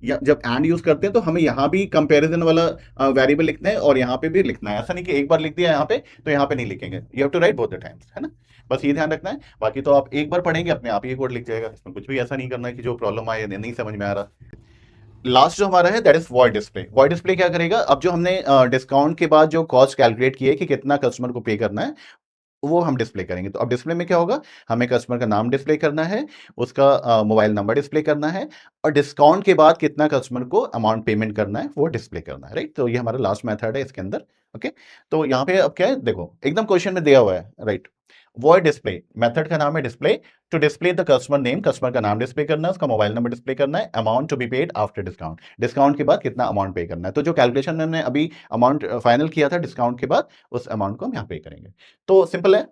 जब एंड यूज करते हैं तो हमें यहाँ भी कंपेरिजन वाला वेरिएबल लिखना है और यहाँ पे भी लिखना है, ऐसा नहीं कि एक बार लिख दिया यहाँ पे तो यहाँ पे नहीं लिखेंगे, you have to write both the times, है ना? बस ये ध्यान रखना है, बाकी तो आप एक बार पढ़ेंगे अपने आप ही कोड लिख जाएगा, इसमें कुछ भी ऐसा नहीं करना है कि जो प्रॉब्लम आए नहीं समझ में आ रहा। लास्ट जो हमारा है that is void display. Void display क्या करेगा? अब जो हमने डिस्काउंट के बाद जो कॉस्ट कैलकुलेट की है कि कितना कस्टमर को पे करना है, वो हम डिस्प्ले करेंगे। तो अब डिस्प्ले में क्या होगा? हमें कस्टमर का नाम डिस्प्ले करना है, उसका मोबाइल नंबर डिस्प्ले करना है, और डिस्काउंट के बाद कितना कस्टमर को अमाउंट पेमेंट करना है वो डिस्प्ले करना है, राइट? तो ये हमारा लास्ट मेथड है इसके अंदर। ओके, तो यहाँ पे अब क्या है, देखो एकदम क्वेश्चन में दिया हुआ है, राइट? वॉइड डिस्प्ले मेथड का नाम है display. To display the customer name, customer का नाम डिस्प्ले करना है, उसका मोबाइल नंबर डिस्प्ले करना है, amount to be paid after discount, discount के बाद कितना अमाउंट पे करना है। तो जो कैलकुलेशन हमने अभी अमाउंट फाइनल किया था डिस्काउंट के बाद, उस अमाउंट को हम यहाँ पे करेंगे। तो सिंपल है।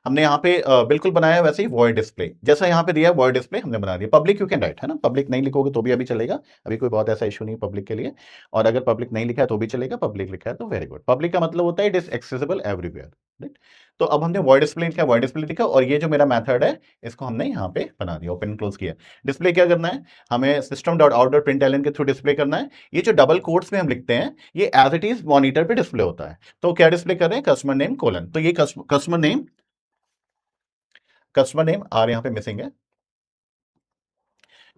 हमने यहाँ पे बिल्कुल बनाया है वैसे ही वॉइड डिस्प्ले, जैसा यहाँ पे दिया है वॉइड डिस्प्ले हमने बना दिया। पब्लिक यू कैन राइट, है ना, पब्लिक नहीं लिखोगे तो भी अभी चलेगा, अभी कोई बहुत ऐसा इशू नहीं पब्लिक के लिए। और अगर पब्लिक नहीं लिखा है तो भी चलेगा, पब्लिक लिखा है तो वेरी गुड। पब्लिक का मतलब होता है it is accessible everywhere, right. तो अब हमने वॉइड डिस्प्ले लिखा, वॉइड डिस्प्ले लिखा, और ये जो मेरा मेथड है इसको हमने यहाँ पे बना दिया, ओपन क्लोज किया। डिस्प्ले क्या करना है, हमें system dot out dot println के थ्रू डिस्प्ले करना है। ये जो डबल कोट्स में हम लिखते हैं ये एज इट इज मॉनिटर पे डिस्प्ले होता है। तो क्या डिस्प्ले कर रहे हैं, कस्टमर नेम कोलन, तो ये कस्टमर नेम आर यहाँ पे मिसिंग है,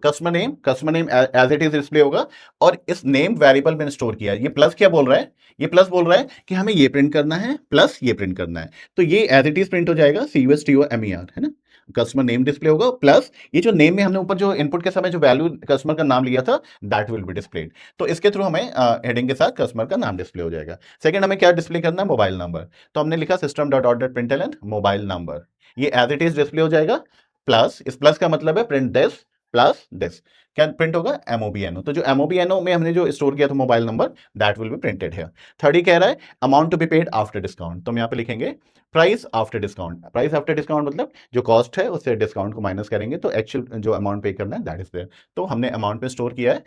customer name as it is display होगा। और इस नेम वेरिएबल मैंने स्टोर किया है। ये प्लस क्या बोल रहा है, ये प्लस बोल रहा है कि हमें ये प्रिंट करना है प्लस ये प्रिंट करना है, तो ये एज इट इज प्रिंट हो जाएगा, CUSTOMER, है ना। कस्टमर नेम डिस्प्ले होगा प्लस ये जो नेम में हमने ऊपर जो इनपुट के समय जो वैल्यू कस्टमर का नाम लिया था दैट विल बी डिस्प्लेड। तो इसके थ्रू हमें हेडिंग के साथ कस्टमर का नाम डिस्प्ले हो जाएगा। सेकंड हमें क्या डिस्प्ले करना है, मोबाइल नंबर, तो हमने लिखा system dot out dot println mobile number, ये एज इट इज डिस्प्ले हो जाएगा। प्लस, इस प्लस का मतलब है प्रिंट दिस प्लस दिस, क्या प्रिंट होगा, MOBNO। तो जो MOBNO में हमने जो स्टोर किया था mobile number that will be printed है। थर्ड ही कह रहा है amount to be paid after discount, तो हम यहाँ पे लिखेंगे price after discount. Price after discount मतलब जो कॉस्ट है उससे डिस्काउंट को माइनस करेंगे तो एक्चुअल जो अमाउंट पे करना है दैट इज देयर। तो हमने अमाउंट में स्टोर किया है,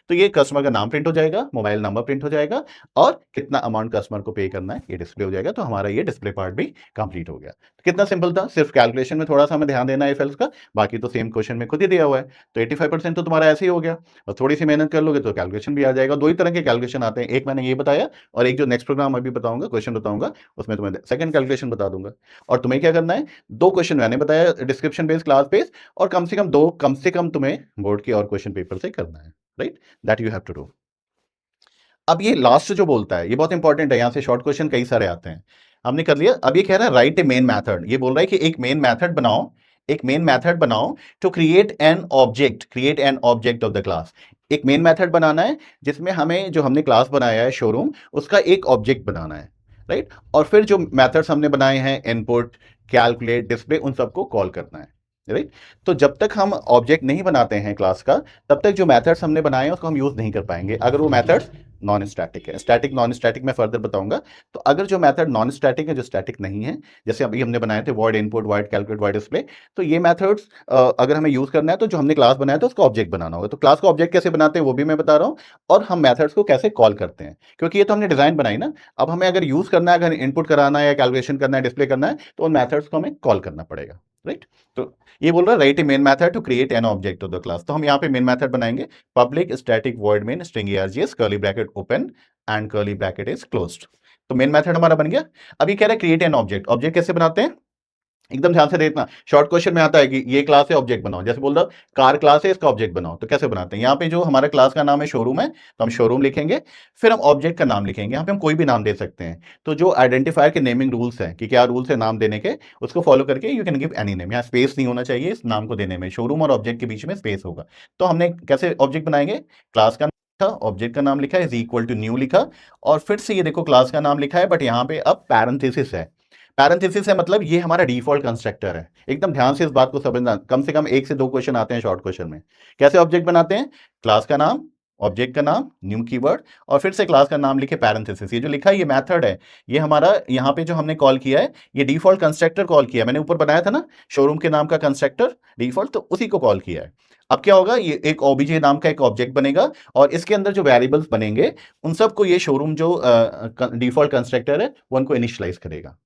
तो ये कस्टमर का नाम प्रिंट हो जाएगा, मोबाइल नंबर प्रिंट हो जाएगा, और कितना अमाउंट कस्टमर को पे करना है ये डिस्प्ले हो जाएगा। तो हमारा ये डिस्प्ले पार्ट भी कंप्लीट हो गया। तो कितना सिंपल था, सिर्फ कैलकुलेशन में थोड़ा सा हमें ध्यान देना है इफ एल्स का, बाकी तो सेम क्वेश्चन में खुद ही दिया हुआ है। तो 85% तो तुम्हारा ऐसे ही हो गया, और थोड़ी सी मेहनत कर लोगे तो कैलकुलेशन भी आ जाएगा। दो ही तरह के कैलकुलेशन आते हैं, एक मैंने ये बताया, और एक जो नेक्स्ट प्रोग्राम अभी बताऊंगा, क्वेश्चन बताऊंगा, उसमें तुम्हें सेकंड कैलकुलेशन बता दूंगा। और तुम्हें क्या करना है, दो क्वेश्चन मैंने बताया डिस्क्रिप्शन बेस्ड क्लास बेस्ड, और कम से कम तुम्हें बोर्ड के और क्वेश्चन पेपर से करना है, right, that you have to do. अब ये लास्ट जो बोलता है ये बहुत इंपॉर्टेंट है, यहां से शॉर्ट क्वेश्चन कई सारे आते हैं, हमने कर लिया। अब ये कह रहा है राइट ए मेन मैथड, ये बोल रहा है कि एक मेन मैथड बनाओ, एक मेन मैथड बनाओ to create an object of the class. एक मेन मैथड बनाना है जिसमें हमें जो हमने क्लास बनाया है शोरूम उसका एक ऑब्जेक्ट बनाना है, राइट। और फिर जो मैथड्स हमने बनाए हैं इनपुट, कैलकुलेट, डिस्प्ले, उन सबको कॉल करना है, राइट। तो जब तक हम ऑब्जेक्ट नहीं बनाते हैं क्लास का तब तक जो मैथड्स हमने बनाए हैं उसको हम यूज नहीं कर पाएंगे, अगर वो मैथड्स नॉन स्टैटिक है। स्टैटिक नॉन स्टैटिक में फर्दर बताऊंगा। तो अगर जो मेथड नॉन स्टैटिक है, जो स्टैटिक नहीं है, जैसे अभी हमने बनाए थे void input, void calculate, void display, तो ये मेथड्स अगर हमें यूज करना है तो जो हमने क्लास बनाया था उसका ऑब्जेक्ट बनाना होगा। तो क्लास का ऑब्जेक्ट कैसे बनाते हैं वो भी मैं बता रहा हूँ, और हम मेथड्स को कैसे कॉल करते हैं, क्योंकि ये तो हमने डिजाइन बनाई ना। अब हमें अगर यूज करना है, अगर इनपुट कराना है या कैलकुलेशन करना है, डिस्प्ले करना है, तो उन मेथड्स को हमें कॉल करना पड़ेगा, राइट। तो ये बोल रहा है right a main method to create an object of the class. तो हम यहाँ पे मेन मैथड बनाएंगे, public static void main string args curly bracket open and curly bracket is closed. तो मेन मेथड हमारा बन गया। अब ये कह रहा है क्रिएट एन ऑब्जेक्ट, ऑब्जेक्ट कैसे बनाते हैं, एकदम ध्यान से देखना, शॉर्ट क्वेश्चन में आता है कि ये क्लास है ऑब्जेक्ट बनाओ, जैसे बोल रहा कार क्लास है इसका ऑब्जेक्ट बनाओ, तो कैसे बनाते हैं, यहाँ पे जो हमारा क्लास का नाम है शोरूम है तो हम शोरूम लिखेंगे, फिर हम ऑब्जेक्ट का नाम लिखेंगे, यहाँ पे हम कोई भी नाम दे सकते हैं। तो जो आइडेंटिफायर के नेमिंग रूल्स है कि क्या रूल्स है नाम देने के, उसको फॉलो करके you can give any name, यहाँ स्पेस नहीं होना चाहिए इस नाम को देने में, शोरूम और ऑब्जेक्ट के बीच में स्पेस होगा। तो हमने कैसे ऑब्जेक्ट बनाएंगे, क्लास का ऑब्जेक्ट का नाम लिखा है इज इक्वल टू न्यू लिखा, और फिर से ये देखो क्लास का नाम लिखा है बट यहाँ पे अब पैरेंथेसिस है। पैरेंथेसिस है मतलब ये हमारा डिफॉल्ट कंस्ट्रक्टर है, एकदम ध्यान से इस बात को समझना, कम से कम एक से दो क्वेश्चन आते हैं शॉर्ट क्वेश्चन में। कैसे ऑब्जेक्ट बनाते हैं, क्लास का नाम, ऑब्जेक्ट का नाम, न्यू कीवर्ड, और फिर से क्लास का नाम लिखे पैरेंथेसिस। ये जो लिखा है ये मेथड है, ये हमारा यहाँ पे जो हमने कॉल किया है ये डिफॉल्ट कंस्ट्रक्टर कॉल किया है, मैंने ऊपर बनाया था ना शोरूम के नाम का कंस्ट्रक्टर डिफॉल्ट, तो उसी को कॉल किया है। अब क्या होगा, ये एक ओबीजे नाम का एक ऑब्जेक्ट बनेगा, और इसके अंदर जो वेरिएबल्स बनेंगे उन सबको ये शोरूम जो डिफॉल्ट कंस्ट्रक्टर है वो उनको इनिशियलाइज करेगा।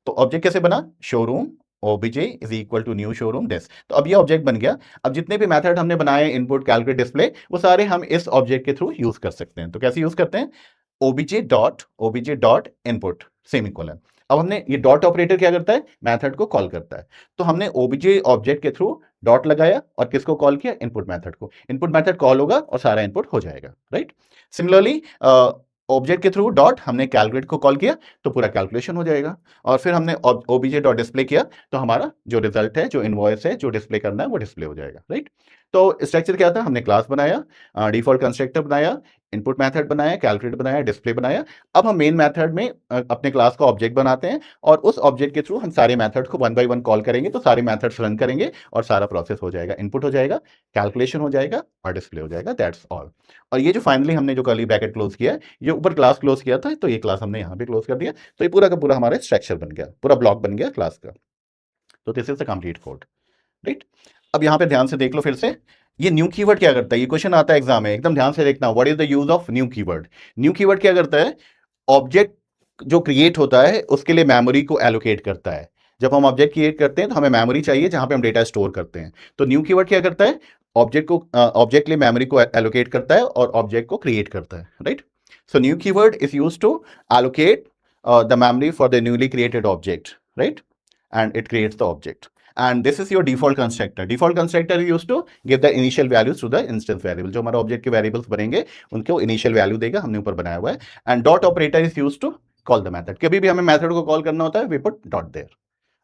तो ऑब्जेक्ट कैसे बना, showroom OBJ is equal to new showroom desk, तो अब ये ऑब्जेक्ट बन गया। अब जितने भी मेथड हमने बनाए इनपुट, कैलकुलेट, डिस्प्ले, वो सारे हम इस ऑब्जेक्ट के थ्रू यूज कर सकते हैं। तो कैसे यूज करते हैं, ओबीजे डॉट इनपुट सेमीकोलन। अब हमने ये डॉट ऑपरेटर क्या करता है, मेथड को कॉल करता है। तो हमने ओबीजे ऑब्जेक्ट के थ्रू डॉट लगाया और किसको कॉल किया, इनपुट मेथड को। इनपुट मेथड कॉल होगा और सारा इनपुट हो जाएगा, राइट। सिमिलरली ऑब्जेक्ट के थ्रू डॉट हमने कैलकुलेट को कॉल किया तो पूरा कैलकुलेशन हो जाएगा, और फिर हमने ओबीजे डॉट डिस्प्ले किया तो हमारा जो रिजल्ट है, जो इनवॉइस है, जो डिस्प्ले करना है वो डिस्प्ले हो जाएगा, राइट। तो स्ट्रक्चर क्या था, हमने क्लास बनाया, डिफॉल्ट कंस्ट्रक्टर बनाया, इनपुट मेथड बनाया, कैलकुलेट बनाया, डिस्प्ले बनाया। अब हम मेन मेथड में अपने क्लास का ऑब्जेक्ट बनाते हैं और उस ऑब्जेक्ट के थ्रू हम सारे मेथड को वन बाय वन कॉल करेंगे, तो सारे मेथड्स रन करेंगे और सारा प्रोसेस हो जाएगा, इनपुट हो जाएगा, कैलकुलेशन हो जाएगा और डिस्प्ले हो जाएगा, दैट्स ऑल। और ये जो फाइनली हमने जो कर्ली ब्रैकेट क्लोज किया है, ये ऊपर क्लास क्लोज किया था, तो ये क्लास हमने यहाँ पे क्लोज कर दिया, तो ये पूरा का पूरा हमारा स्ट्रक्चर बन गया, पूरा ब्लॉक बन गया क्लास का। तो this is the complete code, right. अब यहाँ पे ध्यान से देख लो फिर से, ये न्यू कीवर्ड क्या करता है, ये क्वेश्चन आता है एग्जाम में, एकदम ध्यान से देखना, what is the use of new keyword. New keyword क्या करता है, ऑब्जेक्ट जो क्रिएट होता है उसके लिए मेमोरी को एलोकेट करता है। जब हम ऑब्जेक्ट क्रिएट करते हैं तो हमें मेमोरी चाहिए जहां पे हम डेटा स्टोर करते हैं, तो न्यू कीवर्ड क्या करता है, ऑब्जेक्ट के लिए मेमोरी को एलोकेट करता है और ऑब्जेक्ट को क्रिएट करता है, right. So new keyword is used to allocate the memory for the newly created object, right, and it creates the object. And this is your default constructor. Default constructor is used to give the initial values to the instance variable. जो हमारा object के variables बनेंगे उनको initial value देगा, हमने ऊपर बनाया हुआ है। And dot operator is used to call the method. कभी भी हमें मेथड को कॉल करना होता है, we put dot there,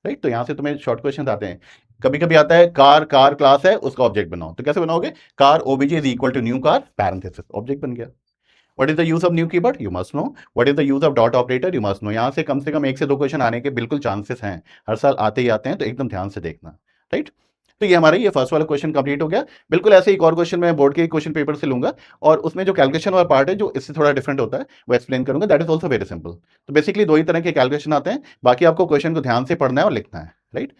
right. तो यहाँ से तुम्हें शॉर्ट क्वेश्चन आते हैं, कभी कभी आता है कार क्लास है, उसका ऑब्जेक्ट बनाओ, तो कैसे बनाओगे, car OBJ is equal to new car parenthesis, object बन गया। What is the use of new keyboard? You must know. What is the use of dot operator? You must know. यहाँ से कम 1 से 2 क्वेश्चन आने के बिल्कुल चांसेस हैं, हर साल आते ही आते हैं, तो एकदम ध्यान से देखना, राइट। तो ये हमारा ये फर्स्ट वाला क्वेश्चन कंप्लीट हो गया। बिल्कुल ऐसे एक और क्वेश्चन मैं बोर्ड के क्वेश्चन पेपर से लूंगा और उसमें जो कैलकुलेशन वाला पार्ट है जो इससे थोड़ा डिफरेंट होता है वो एक्सप्लेन करूंगा, that is also very simple. तो बेसिकली 2 ही तरह के कैलकुलेशन आते हैं, बाकी आपको क्वेश्चन को ध्यान से पढ़ना है और लिखना है, राइट,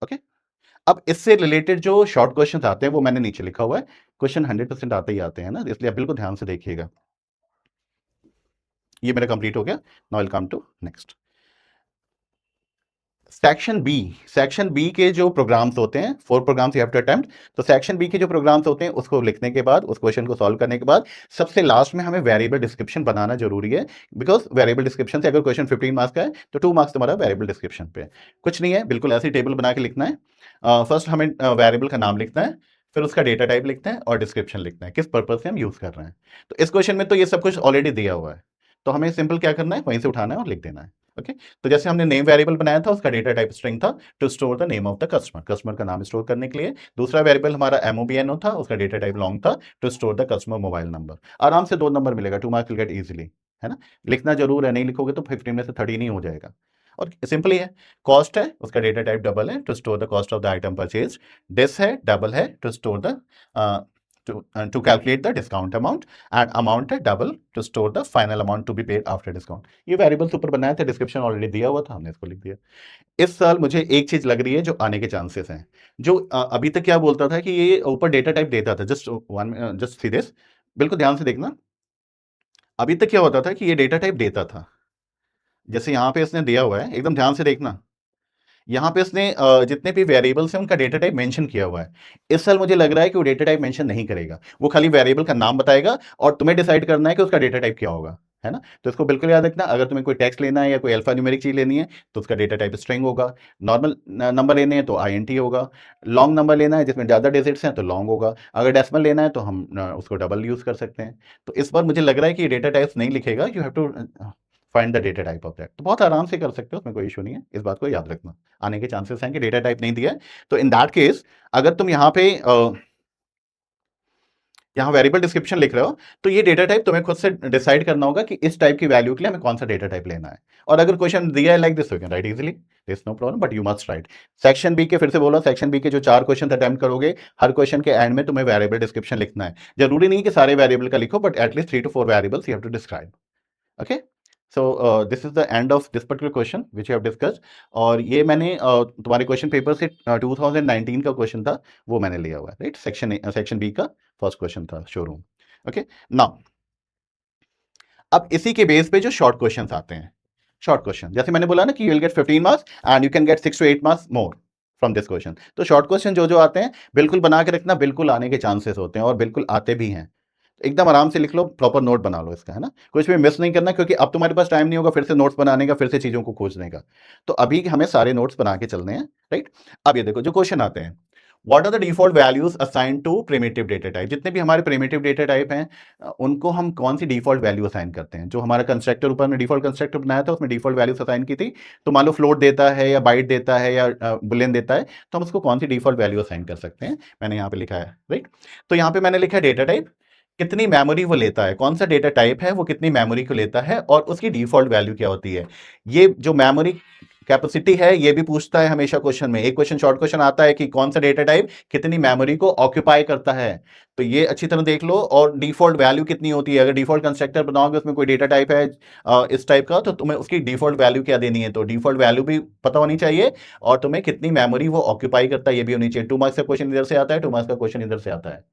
ओके। अब इससे रिलेटेड जो शॉर्ट क्वेश्चन आते हैं वो मैंने नीचे लिखा हुआ है, क्वेश्चन 100% आते ही आते हैं ना, इसलिए आप बिल्कुल ध्यान से देखिएगा। ये मेरा कंप्लीट हो गया। Now will come to next section B के जो प्रोग्राम्स होते हैं, 4 programs you have to attempt. तो सेक्शन बी के जो प्रोग्राम्स होते हैं उसको लिखने के बाद, उस क्वेश्चन को सॉल्व करने के बाद सबसे लास्ट में हमें वेरिएबल डिस्क्रिप्शन बनाना जरूरी है, बिकॉज वेरिएबल डिस्क्रिप्शन से अगर क्वेश्चन 15 मार्क्स का है तो 2 मार्क्स तुम्हारा वेरिएबल डिस्क्रिप्शन पे। कुछ नहीं है, बिल्कुल ऐसी टेबल बना के लिखना है। फर्स्ट हमें वेरिएबल का नाम लिखना है, फिर उसका डेटा टाइप लिखना है और डिस्क्रिप्शन लिखना है, किस पर्पज से हम यूज कर रहे हैं। तो इस क्वेश्चन में तो ये सब कुछ ऑलरेडी दिया हुआ है, तो हमें सिंपल क्या करना है, वहीं से उठाना है और लिख देना है, ओके। तो जैसे हमने नेम वेरिएबल बनाया था, उसका डेटा टाइप स्ट्रिंग था to store the name of the customer, customer का नाम स्टोर करने के लिए। दूसरा वेरिएबल हमारा MOBNO था, उसका डेटा टाइप लॉन्ग था to store the customer mobile number. आराम से 2 नंबर मिलेगा, 2 मार्क्स विल गेट इजीली, है ना। लिखना जरूर है, नहीं लिखोगे तो 15 में से 13 ही हो जाएगा। और सिंपल ही है, कॉस्ट है, उसका डेटा टाइप डबल है to store the cost of the item purchase. डिस है, डबल है to store the to calculate the discount amount, and amount है double to store the final amount to be paid after discount। ये variables ऊपर बनाया था, description already दिया हुआ था, हमने इसको लिख दिया। इस साल मुझे एक चीज लग रही है जो आने के चांसेस हैं, जो अभी तक क्या बोलता था कि ये ऊपर डेटा टाइप देता था, जस्ट सी दिस, बिल्कुल ध्यान से देखना। अभी तक क्या होता था कि ये डेटा टाइप देता था, जैसे यहाँ पे इसने दिया हुआ है, एकदम ध्यान से देखना, यहाँ पे इसने जितने भी वेरिएबल्स हैं उनका डेटा टाइप मेंशन किया हुआ है। इस साल मुझे लग रहा है कि वो डेटा टाइप मेंशन नहीं करेगा, वो खाली वेरिएबल का नाम बताएगा और तुम्हें डिसाइड करना है कि उसका डेटा टाइप क्या होगा, है ना। तो इसको बिल्कुल याद रखना, अगर तुम्हें कोई टेक्स्ट लेना है या कोई अल्फा न्यूमेरिक चीज लेनी है तो उसका डेटा टाइप स्ट्रिंग होगा। नॉर्मल नंबर लेने हैं तो INT होगा। लॉन्ग नंबर लेना है जिसमें ज़्यादा डिजिट्स हैं तो लॉन्ग होगा। अगर डेसिमल लेना है तो हम उसको डबल यूज़ कर सकते हैं। तो इस बार मुझे लग रहा है कि डेटा टाइप्स नहीं लिखेगा, you have to find the data type of that. तो बहुत आराम से कर सकते हो, उसमें कोई इशू नहीं है, इस बात को याद रखना। आने के चांसेस हैं कि डेटा टाइप नहीं दिया है, तो इन दैट केस अगर तुम यहाँ पे यहाँ वेरिएबल डिस्क्रिप्शन लिख रहे हो तो ये डेटा टाइप तुम्हें खुद से डिसाइड करना होगा कि इस टाइप की वैल्यू के लिए हमें कौन सा डेटा टाइप लेना है। और अगर क्वेश्चन दिया है like this, you can write easily, this no problem, but you must write. Section B के फिर से बोलो, सेक्शन बी के जो 4 क्वेश्चन अटेम्प्ट करोगे, हर क्वेश्चन के एंड में तुम्हें वेरिएबल डिस्क्रिप्शन लिखना है। जरूरी नहीं कि सारे वेरिएबल का लिखो, but at least 3 to 4 variables you have to describe, okay. So this is the end of this particular question which you have discussed. और ये मैंने तुम्हारे क्वेश्चन पेपर से 2019 का क्वेश्चन था, वो मैंने लिया हुआ है, राइट। सेक्शन बी का फर्स्ट क्वेश्चन था, शोरूम, ओके। नाउ अब इसी के बेस पे जो शॉर्ट क्वेश्चंस आते हैं, शॉर्ट क्वेश्चन जैसे मैंने बोला ना कि you will get 15 marks and you can gate 6 to 8 marks more from this question. तो शॉर्ट क्वेश्चन जो जो आते हैं बिल्कुल बना के रखना, बिल्कुल आने के चांसेस होते हैं और बिल्कुल आते भी हैं। एकदम आराम से लिख लो, प्रॉपर नोट बना लो इसका, है ना। कुछ भी मिस नहीं करना, क्योंकि अब तुम्हारे पास टाइम नहीं होगा फिर से नोट्स बनाने का, फिर से चीज़ों को खोजने का। तो अभी हमें सारे नोट्स बना के चलने हैं, राइट। अब ये देखो जो क्वेश्चन आते हैं, what are the default values assign to primitive data type. जितने भी हमारे प्रिमिटिव डेटा टाइप हैं उनको हम कौन सी डिफॉल्ट वैल्यू असाइन करते हैं। जो हमारा कंस्ट्रक्टर ऊपर में डिफॉल्ट कंस्ट्रक्टर बनाया था उसमें डिफॉल्ट वैल्यूज असाइन की थी। तो मान लो फ्लोट देता है या बाइट देता है या बुलियन देता है तो हम उसको कौन सी डिफॉल्ट वैल्यू असाइन कर सकते हैं। मैंने यहाँ पे लिखा है राइट। तो यहाँ पे मैंने लिखा है डेटा टाइप कितनी मेमोरी वो लेता है, कौन सा डेटा टाइप है वो कितनी मेमोरी को लेता है और उसकी डिफॉल्ट वैल्यू क्या होती है। ये जो मेमोरी कैपेसिटी है ये भी पूछता है हमेशा क्वेश्चन में। एक क्वेश्चन शॉर्ट क्वेश्चन आता है कि कौन सा डेटा टाइप कितनी मेमोरी को ऑक्यूपाई करता है। तो ये अच्छी तरह देख लो। और डिफॉल्ट वैल्यू कितनी होती है, अगर डिफॉल्ट कंस्ट्रक्टर बनाओगे उसमें कोई डेटा टाइप है इस टाइप का तो तुम्हें उसकी डिफॉल्ट वैल्यू क्या देनी है। तो डिफॉल्ट वैल्यू भी पता होनी चाहिए और तुम्हें कितनी मेमोरी वो ऑक्यूपाई करता है ये भी होनी चाहिए। 2 मार्क्स का क्वेश्चन इधर से आता है, 2 मार्क्स का क्वेश्चन इधर से आता है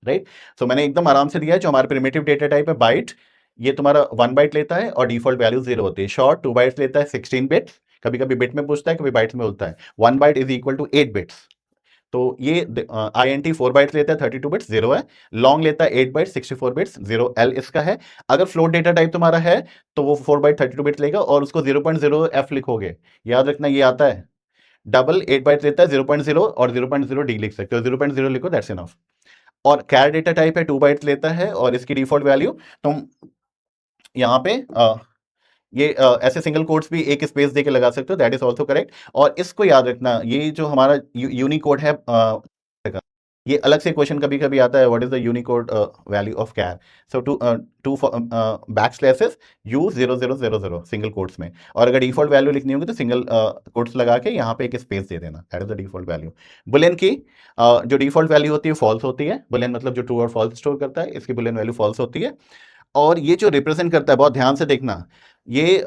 राइट। सो मैंने एकदम आराम से दिया है। जो हमारे प्रिमिटिव डेटा टाइप है बाइट, ये तुम्हारा 1 बाइट लेता है और डिफॉल्ट वैल्यू 0 होती है। शॉर्ट 2 बाइट्स लेता है 16 बिट्स, कभी कभी बिट में पूछता है कभी बाइट्स में बोलता है। 1 byte is equal to 8 bits. तो ये INT 4 बाइट्स लेता है 32 बिट्स 0 है। लॉन्ग लेता है 8 बाइट्स 64 बिट्स 0 L इसका है। अगर फ्लोट डेटा टाइप तुम्हारा है तो वो 4 बाइट 32 बिट्स लेगा और उसको 0.0 F लिखोगे। याद रखना ये आता है। डबल 8 बाइट लेता है 0.0 और 0.0 D लिख सकते हो। 0.0 लिखो दैट्स इनफ। और कैर डेटा टाइप है 2 बाइट्स लेता है और इसकी डिफॉल्ट वैल्यू तुम यहाँ पे ये ऐसे सिंगल कोट्स भी एक स्पेस देके लगा सकते हो दैट इज ऑल्सो करेक्ट। और इसको याद रखना ये जो हमारा यूनिकोड है ये अलग से क्वेश्चन कभी कभी आता है what is the unicode value of char. So two back slashes U0000 single quotes में। और अगर डिफॉल्ट वैल्यू लिखनी होगी तो सिंगल कोट्स लगा के यहाँ पे एक स्पेस दे देना that is the default value. Boolean की जो डिफॉल्ट वैल्यू होती है फॉल्स होती है। बुलियन मतलब जो ट्रू और फॉल्स स्टोर करता है, इसकी बुलियन वैल्यू फॉल्स होती है। और ये जो रिप्रेजेंट करता है बहुत ध्यान से देखना, ये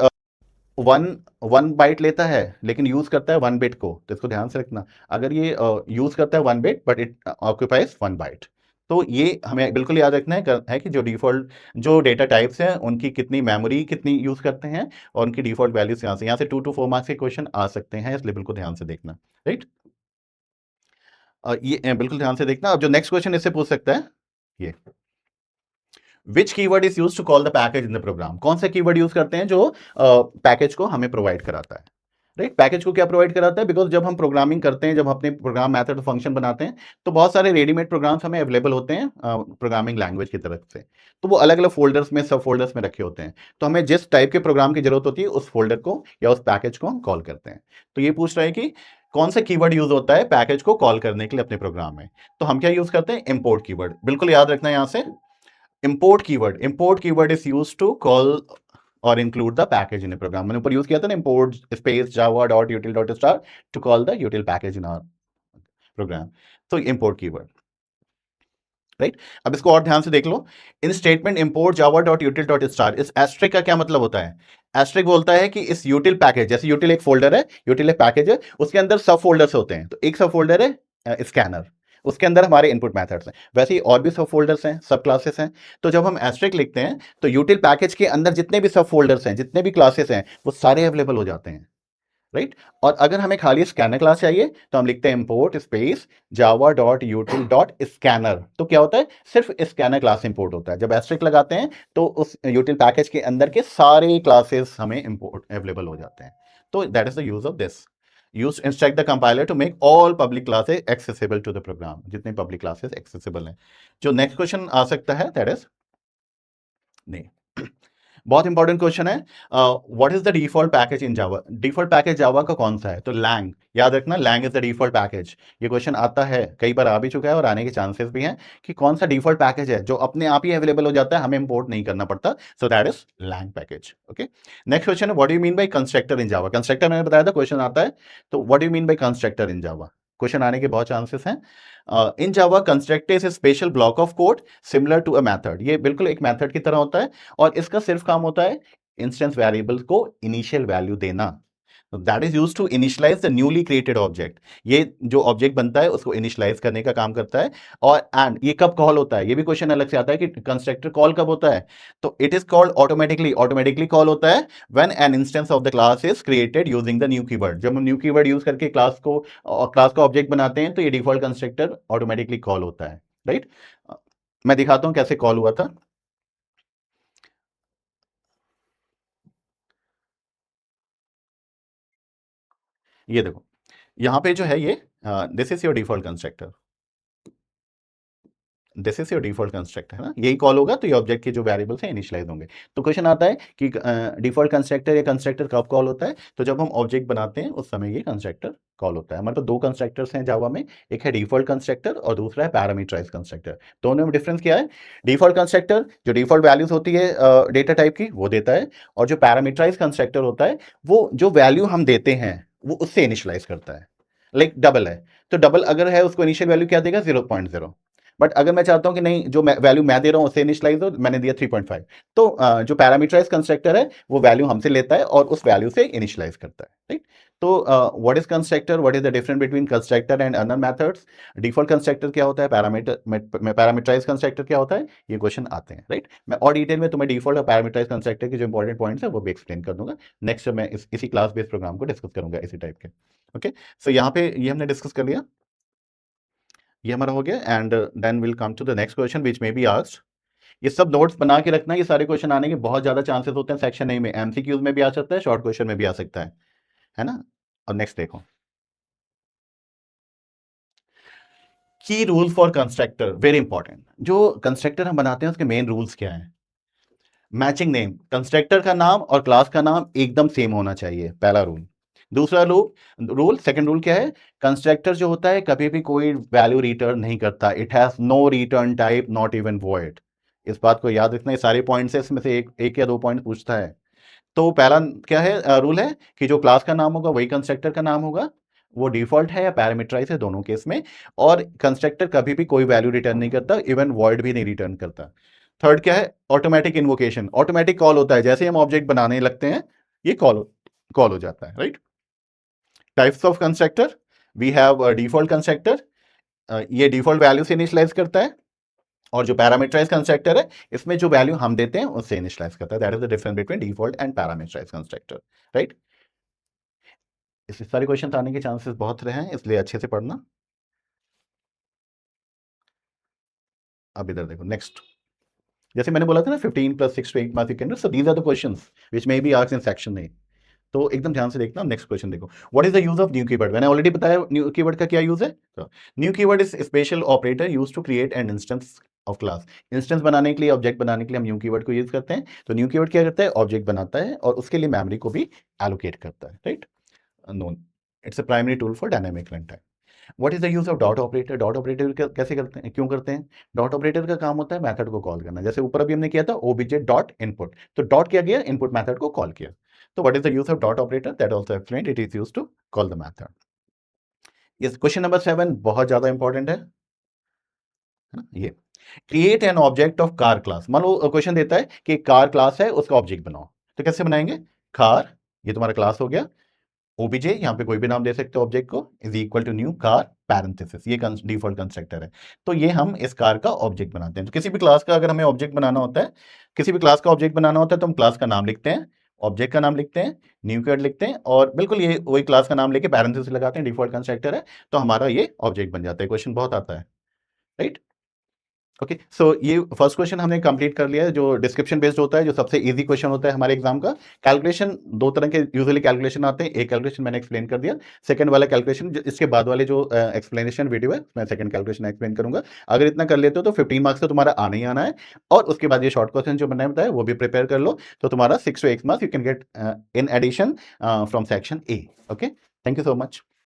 वन वन बाइट लेता है लेकिन यूज करता है 1 बिट को। तो इसको ध्यान से रखना। अगर ये यूज करता है 1 bit but it occupies 1 byte. तो ये हमें बिल्कुल याद रखना है कि जो डिफॉल्ट जो डेटा टाइप्स हैं उनकी कितनी मेमोरी कितनी यूज करते हैं और उनकी डिफॉल्ट वैल्यूज यहाँ से 2 to 4 मार्क्स के क्वेश्चन आ सकते हैं, इसलिए बिल्कुल ध्यान से देखना राइट। ये बिल्कुल ध्यान से देखना। अब जो नेक्स्ट क्वेश्चन इससे पूछ सकता है ये which keyword is use to call the package in the program. कौन सा कीवर्ड यूज करते हैं जो पैकेज को हमें प्रोवाइड कराता है राइट। पैकेज को क्या प्रोवाइड कराता है, बिकॉज जब हम प्रोग्रामिंग करते हैं, जब अपने प्रोग्राम मेथड फंक्शन बनाते हैं तो बहुत सारे रेडीमेड प्रोग्राम्स हमें अवेलेबल होते हैं प्रोग्रामिंग लैंग्वेज की तरफ से। तो वो अलग अलग फोल्डर्स में सब फोल्डर्स में रखे होते हैं। तो हमें जिस टाइप के प्रोग्राम की जरूरत होती है उस फोल्डर को या उस पैकेज को हम कॉल करते हैं। तो ये पूछ रहा है कि कौन सा कीवर्ड यूज होता है पैकेज को कॉल करने के लिए अपने प्रोग्राम में। तो हम क्या यूज करते हैं, इंपोर्ट कीवर्ड। बिल्कुल याद रखना है यहाँ से import keyword is used to call or include the package in a program। मैंने ऊपर यूज किया था ना import space java dot util dot star to call the util package in our program। तो import keyword राइट। अब इसको और ध्यान से देख लो। In statement import java dot util dot star, इस एस्ट्रिक का क्या मतलब होता है। एस्ट्रिक बोलता है कि इस यूटिल पैकेज, जैसे यूटिल एक फोल्डर है, यूटिल एक पैकेज है, उसके अंदर सब फोल्डर्स होते हैं। तो एक सब फोल्डर है स्कैनर, उसके अंदर हमारे इनपुट मेथड्स हैं। वैसे ही और भी सब फोल्डर्स हैं, सब क्लासेस हैं। तो जब हम एस्ट्रिक लिखते हैं तो यूटिल पैकेज के अंदर जितने भी सब फोल्डर्स हैं, जितने भी क्लासेस हैं, वो सारे अवेलेबल हो जाते हैं राइट। और अगर हमें खाली स्कैनर क्लास चाहिए तो हम लिखते हैं import space Java dot util dot scanner. तो क्या होता है, सिर्फ स्कैनर क्लास इंपोर्ट होता है। जब एस्ट्रिक लगाते हैं तो उस यूटिल पैकेज के अंदर के सारे क्लासेस हमें इंपोर्ट अवेलेबल हो जाते हैं। तो that is the use of this. Use instruct the compiler to make all public classes accessible to the program. जितने पब्लिक क्लासेस एक्सेसिबल हैं। जो नेक्स्ट क्वेश्चन आ सकता है दैट इज नहीं, बहुत इंपॉर्टेंट क्वेश्चन है। What is the default package in Java. Default package Java का कौन सा है, तो लैंग। याद रखना lang is the default package. ये क्वेश्चन आता है, कई बार आ भी चुका है और आने के चांसेस भी हैं कि कौन सा डिफॉल्ट पैकेज है जो अपने आप ही अवेलेबल हो जाता है, हमें इंपोर्ट नहीं करना पड़ता। So that is lang package. Okay, next question है what do you mean by constructor in Java. Constructor मैंने बताया था क्वेश्चन आता है, तो what do you mean by constructor in Java, question आने के बहुत चांसेस हैं। In Java constructor is a special block of code similar to a method. ये बिल्कुल एक मेथड की तरह होता है और इसका सिर्फ काम होता है इंस्टेंस वेरिएबल को इनिशियल वैल्यू देना। That is use to initialize the newly created object. ये जो ऑब्जेक्ट बनता है उसको इनिशियलाइज करने का काम करता है। और एंड ये कब कॉल होता है, ये भी क्वेश्चन अलग से आता है कि कंस्ट्रक्टर कॉल कब होता है। तो it is called automatically. Automatically call होता है when an instance of the class is created using the new keyword. जब हम न्यू कीवर्ड यूज करके क्लास का ऑब्जेक्ट बनाते हैं तो ये डिफॉल्ट कंस्ट्रक्टर ऑटोमेटिकली कॉल होता है राइट। मैं दिखाता हूं कैसे कॉल हुआ था। ये देखो, यहाँ पे जो है ये this is your default constructor, this is your default constructor, है ना, यही कॉल होगा तो ये ऑब्जेक्ट के जो वेरिएबल्स हैं इनिशियलाइज होंगे। तो क्वेश्चन आता है कि डिफॉल्ट कंस्ट्रक्टर या कंस्ट्रक्टर कब कॉल होता है, तो जब हम ऑब्जेक्ट बनाते हैं उस समय ये कंस्ट्रक्टर कॉल होता है। हमारे पास दो कंस्ट्रक्टर्स हैं जावा में, एक है डिफॉल्ट कंस्ट्रक्टर और दूसरा है पैरामीटराइज कंस्ट्रक्टर। दोनों में डिफरेंस क्या है? डिफॉल्ट कंस्ट्रक्टर जो डिफॉल्ट वैल्यूज होती है डेटा टाइप की वो देता है, और जो पैरामीटराइज कंस्ट्रक्टर होता है वो जो वैल्यू हम देते हैं वो उससे इनिशियलाइज करता है। लाइक डबल है तो डबल अगर है उसको इनिशियल वैल्यू क्या देगा? 0.0। बट अगर मैं चाहता हूं कि नहीं जो वैल्यू मैं दे रहा हूं उससे इनिशियलाइज हो, मैंने दिया 3.5, तो जो पैरामीटराइज कंस्ट्रक्टर है वो वैल्यू हमसे लेता है और उस वैल्यू से इनिशियलाइज करता है, राइट। तो what is constructor, what is the difference between constructor and other methods, default constructor क्या होता है, पैरामीटराइज कंस्ट्रक्टर क्या होता है, ये क्वेश्चन आते हैं, राइट। मैं और डिटेल में तुम्हें डिफॉल्ट और पैरामीटराइज कंस्ट्रक्टर के जो इंपॉर्टेंट पॉइंट्स है वो भी एक्सप्लेन कर दूंगा नेक्स्ट, मैं इसी क्लास बेस्ड प्रोग्राम को डिस्कस करूंगा इसी टाइप के। ओके, सो यहाँ पे ये हमने डिस्कस कर लिया, ये हमारा हो गया, and then will come to the next question which may be asked. ये सब नोट्स बना के रखना, ये सारे क्वेश्चन आने के बहुत ज्यादा चांसेस होते हैं सेक्शन ए में, एमसीक्यूज में भी आ सकता है, शॉर्ट क्वेश्चन में भी आ सकता है ना। और नेक्स्ट देखो, की rule for constructor, very important. जो कंस्ट्रक्टर हम बनाते हैं उसके मेन रूल्स क्या है? मैचिंग नेम, कंस्ट्रक्टर का नाम और क्लास का नाम एकदम सेम होना चाहिए, पहला रूल। दूसरा रूल सेकंड रूल क्या है? कंस्ट्रक्टर जो होता है कभी भी कोई वैल्यू रिटर्न नहीं करता, it has no return type, not even void. इस बात को याद रखना, ये सारे पॉइंट्स है इसमें से एक या दो पॉइंट पूछता है। तो पहला क्या है रूल है कि जो क्लास का नाम होगा वही कंस्ट्रक्टर का नाम होगा, वो डिफॉल्ट है या पैरामीटराइज है दोनों केस में, और कंस्ट्रक्टर कभी भी कोई वैल्यू रिटर्न नहीं करता, इवन वॉइड भी नहीं रिटर्न करता। थर्ड क्या है? ऑटोमेटिक इन्वोकेशन, ऑटोमेटिक कॉल होता है, जैसे ही हम ऑब्जेक्ट बनाने लगते हैं ये कॉल हो जाता है, right. Types of constructor, we have default constructor, ये डिफॉल्ट वैल्यू से इनिशियलाइज करता है, और जो पैरामीटराइज कंस्ट्रक्टर है इसमें जो वैल्यू हम देते हैं उससे इनिशियलाइज करता है। That is the difference between default and parameterize constructor, right. इससे सारे क्वेश्चन आने के चांसेस बहुत रहे हैं, इसलिए अच्छे से पढ़ना। अब इधर देखो नेक्स्ट, जैसे मैंने बोला था ना 15 + 6 to 8 marks you can, so these are the questions which may be asked in section A. तो एकदम ध्यान से देखना। नेक्स्ट क्वेश्चन देखो, what is the use of new keyword? मैंने ऑलरेडी बताया न्यू कीवर्ड का क्या यूज है। New keyword is special operator use to create an instance of class. Instance बनाने के लिए, ऑब्जेक्ट बनाने के लिए हम न्यू कीवर्ड को यूज करते हैं। तो न्यू कीवर्ड क्या करता है? ऑब्जेक्ट बनाता है और उसके लिए मेमोरी को भी एलोकेट करता है, right. Known, it's a primary tool for dynamic run time. What is the use of dot operator? Dot operator कैसे करते हैं, क्यों करते हैं? डॉट ऑपरेटर का काम होता है मेथड को कॉल करना, जैसे ऊपर अभी हमने किया था ओबीजे डॉट इनपुट, तो डॉट किया गया, इनपुट मेथड को कॉल किया। तो what is the use of dot operator? That also explained, it is used to call the method. इस क्वेश्चन नंबर 7 बहुत ज्यादा इंपॉर्टेंट है ना। ये create an object of car class, मान लो क्वेश्चन देता है कि कार क्लास है उसका ऑब्जेक्ट बनाओ, तो कैसे बनाएंगे? कार, ये तुम्हारा क्लास हो गया, ओबीजे यहाँ पे कोई भी नाम दे सकते हो ऑब्जेक्ट को, is equal to new car parenthesis, ये डिफॉल्ट कंस्ट्रक्टर है। तो ये हम इस कार का ऑब्जेक्ट बनाते हैं। तो किसी भी क्लास का अगर हमें ऑब्जेक्ट बनाना होता है, किसी भी क्लास का ऑब्जेक्ट बनाना होता है तो हम क्लास का नाम लिखते हैं, ऑब्जेक्ट का नाम लिखते हैं, न्यू कीवर्ड लिखते हैं, और बिल्कुल ये वही क्लास का नाम लेके पैरेंथेसिस लगाते हैं, डिफॉल्ट कंस्ट्रक्टर है, तो हमारा ये ऑब्जेक्ट बन जाता है। क्वेश्चन बहुत आता है, राइट। ओके, सो ये फर्स्ट क्वेश्चन हमने कंप्लीट कर लिया है, जो डिस्क्रिप्शन बेस्ड होता है, जो सबसे इजी क्वेश्चन होता है हमारे एग्जाम का। कैलकुलेशन दो तरह के यूजुअली कैलकुलेशन आते हैं, एक कैलकुलेशन मैंने एक्सप्लेन कर दिया, सेकंड वाला कैलकुलेशन इसके बाद वाले जो एक्सप्लेनेशन वीडियो है मैं सेकंड कैलकुलेशन एक्सप्लेन करूंगा। अगर इतना कर लेते हो तो 15 मार्क्स तो तुम्हारा आना ही आना है, और उसके बाद ये शॉर्ट क्वेश्चन जो मैंने बताया वो भी प्रिपेयर कर लो, तो तुम्हारा 6 to 8 marks you can get in addition from section A. Okay, thank you so much.